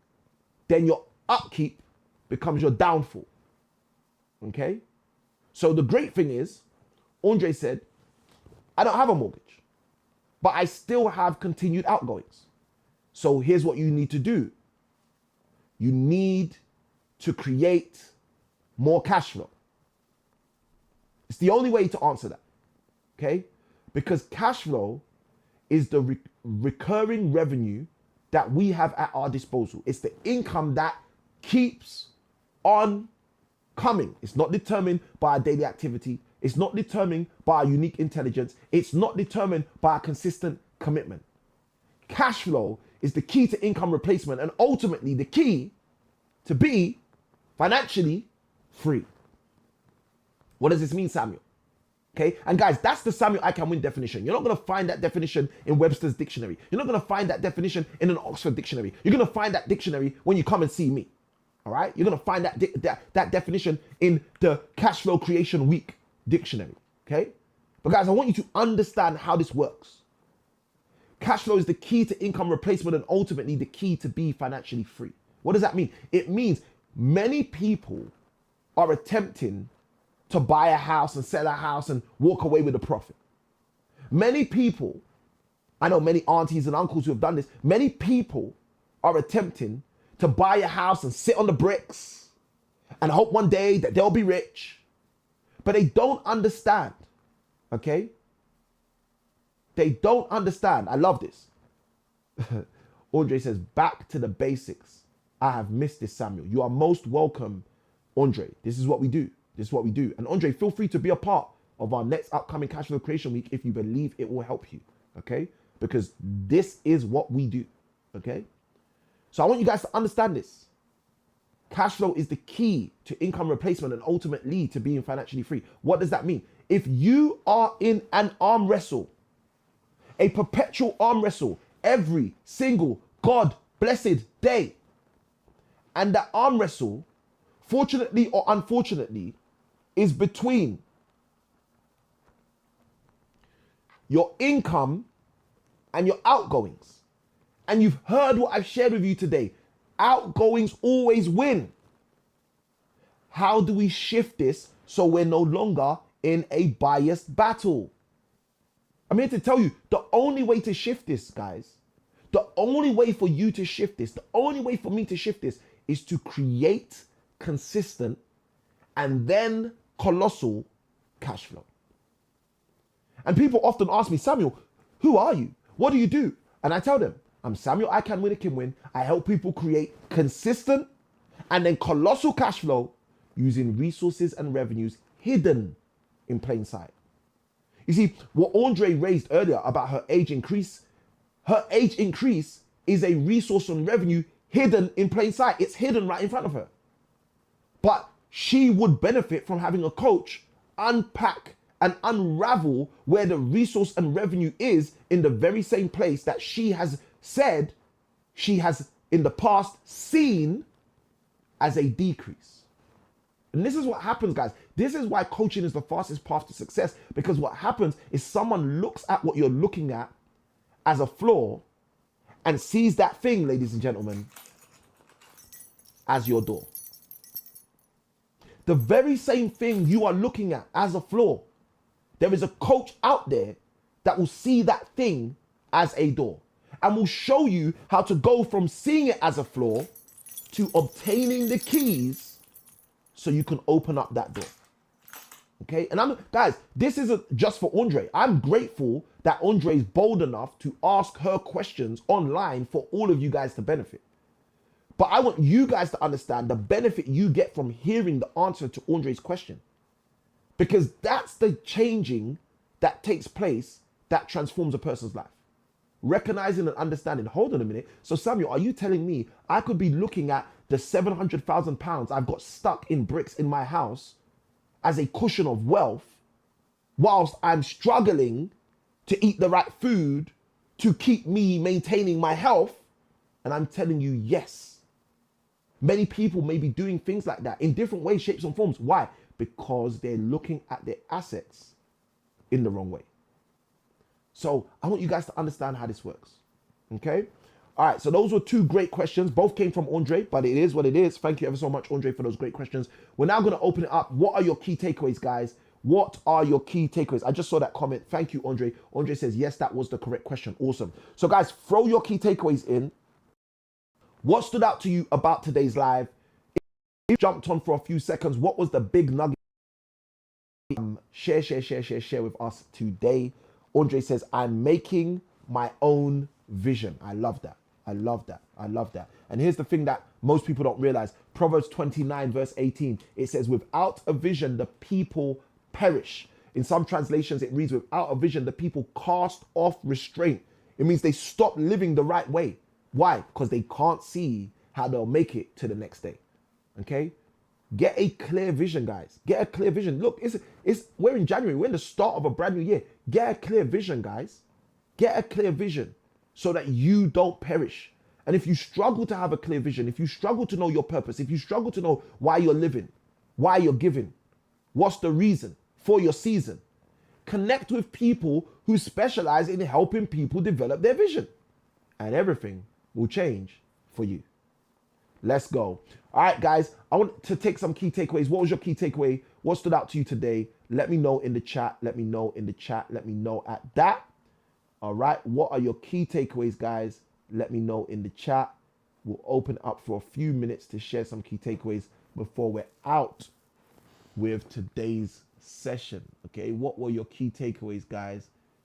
then your upkeep becomes your downfall. Okay? So the great thing is, Andre said, I don't have a mortgage, but I still have continued outgoings. So here's what you need to do. You need to create more cash flow. It's the only way to answer that, okay? Because cash flow is the recurring revenue that we have at our disposal. It's the income that keeps on coming. It's not determined by our daily activity. It's not determined by our unique intelligence. It's not determined by our consistent commitment. Cash flow is the key to income replacement and ultimately the key to be financially free. What does this mean, Samuel? Okay, and guys, that's the Samuel I Can Win definition. You're not going to find that definition in Webster's dictionary. You're not going to find that definition in an Oxford dictionary. You're going to find that dictionary when you come and see me. All right, you're going to find that definition in the Cash Flow Creation Week dictionary. Okay, but guys, I want you to understand how this works. Cash flow is the key to income replacement and ultimately the key to be financially free. What does that mean? It means many people are attempting to buy a house and sell a house and walk away with a profit. Many people, I know many aunties and uncles who have done this, many people are attempting to buy a house and sit on the bricks and hope one day that they'll be rich. But they don't understand, okay? They don't understand. I love this. Andre says, back to the basics. I have missed this, Samuel. You are most welcome, Andre. This is what we do. This is what we do. And Andre, feel free to be a part of our next upcoming Cash Flow Creation Week if you believe it will help you, okay? Because this is what we do, okay? So I want you guys to understand this. Cash flow is the key to income replacement and ultimately to being financially free. What does that mean? If you are in an arm wrestle, a perpetual arm wrestle every single God blessed day, and that arm wrestle, fortunately or unfortunately, is between your income and your outgoings. And you've heard what I've shared with you today. Outgoings always win. How do we shift this so we're no longer in a biased battle? I'm here to tell you, the only way to shift this, guys, the only way for you to shift this, the only way for me to shift this is to create consistent and then colossal cash flow. And people often ask me, Samuel, who are you? What do you do? And I tell them, I'm Samuel I Can Win, I Can Win. I help people create consistent and then colossal cash flow using resources and revenues hidden in plain sight. You see, what Andre raised earlier about her age increase is a resource and revenue hidden in plain sight. It's hidden right in front of her. But she would benefit from having a coach unpack and unravel where the resource and revenue is in the very same place that she has said she has in the past seen as a decrease. And this is what happens, guys. This is why coaching is the fastest path to success, because what happens is someone looks at what you're looking at as a flaw and sees that thing, ladies and gentlemen, as your door. The very same thing you are looking at as a flaw, there is a coach out there that will see that thing as a door and will show you how to go from seeing it as a flaw to obtaining the keys so you can open up that door. Okay, and guys, this isn't just for Andre. I'm grateful that Andre is bold enough to ask her questions online for all of you guys to benefit. But I want you guys to understand the benefit you get from hearing the answer to Andre's question. Because that's the changing that takes place that transforms a person's life. Recognizing and understanding, hold on a minute. So Samuel, are you telling me I could be looking at the 700,000 pounds I've got stuck in bricks in my house as a cushion of wealth, whilst I'm struggling to eat the right food to keep me maintaining my health? And I'm telling you, yes. Many people may be doing things like that in different ways, shapes, and forms. Why? Because they're looking at their assets in the wrong way. So I want you guys to understand how this works. Okay? All right, so those were two great questions. Both came from Andre, but it is what it is. Thank you ever so much, Andre, for those great questions. We're now going to open it up. What are your key takeaways, guys? What are your key takeaways? I just saw that comment. Thank you, Andre. Andre says, yes, that was the correct question. Awesome. So, guys, throw your key takeaways in. What stood out to you about today's live? If you jumped on for a few seconds, what was the big nugget? Share with us today. Andre says, I'm making my own vision. I love that. I love that. I love that. And here's the thing that most people don't realize. Proverbs 29 verse 18, it says, without a vision, the people perish. In some translations, it reads, without a vision, the people cast off restraint. It means they stop living the right way. Why? Because they can't see how they'll make it to the next day. Okay? Get a clear vision, guys. Get a clear vision. Look, we're in January. We're in the start of a brand new year. Get a clear vision, guys. Get a clear vision so that you don't perish. And if you struggle to have a clear vision, if you struggle to know your purpose, if you struggle to know why you're living, why you're giving, what's the reason for your season, connect with people who specialize in helping people develop their vision, and everything will change for you. Let's go. All right, guys, I want to take some key takeaways. What was your key takeaway? What stood out to you today? Let me know in the chat. Let me know in the chat. Let me know at that. All right, what are your key takeaways, guys? Let me know in the chat. We'll open up for a few minutes to share some key takeaways before we're out with today's session. Okay, what were your key takeaways, guys?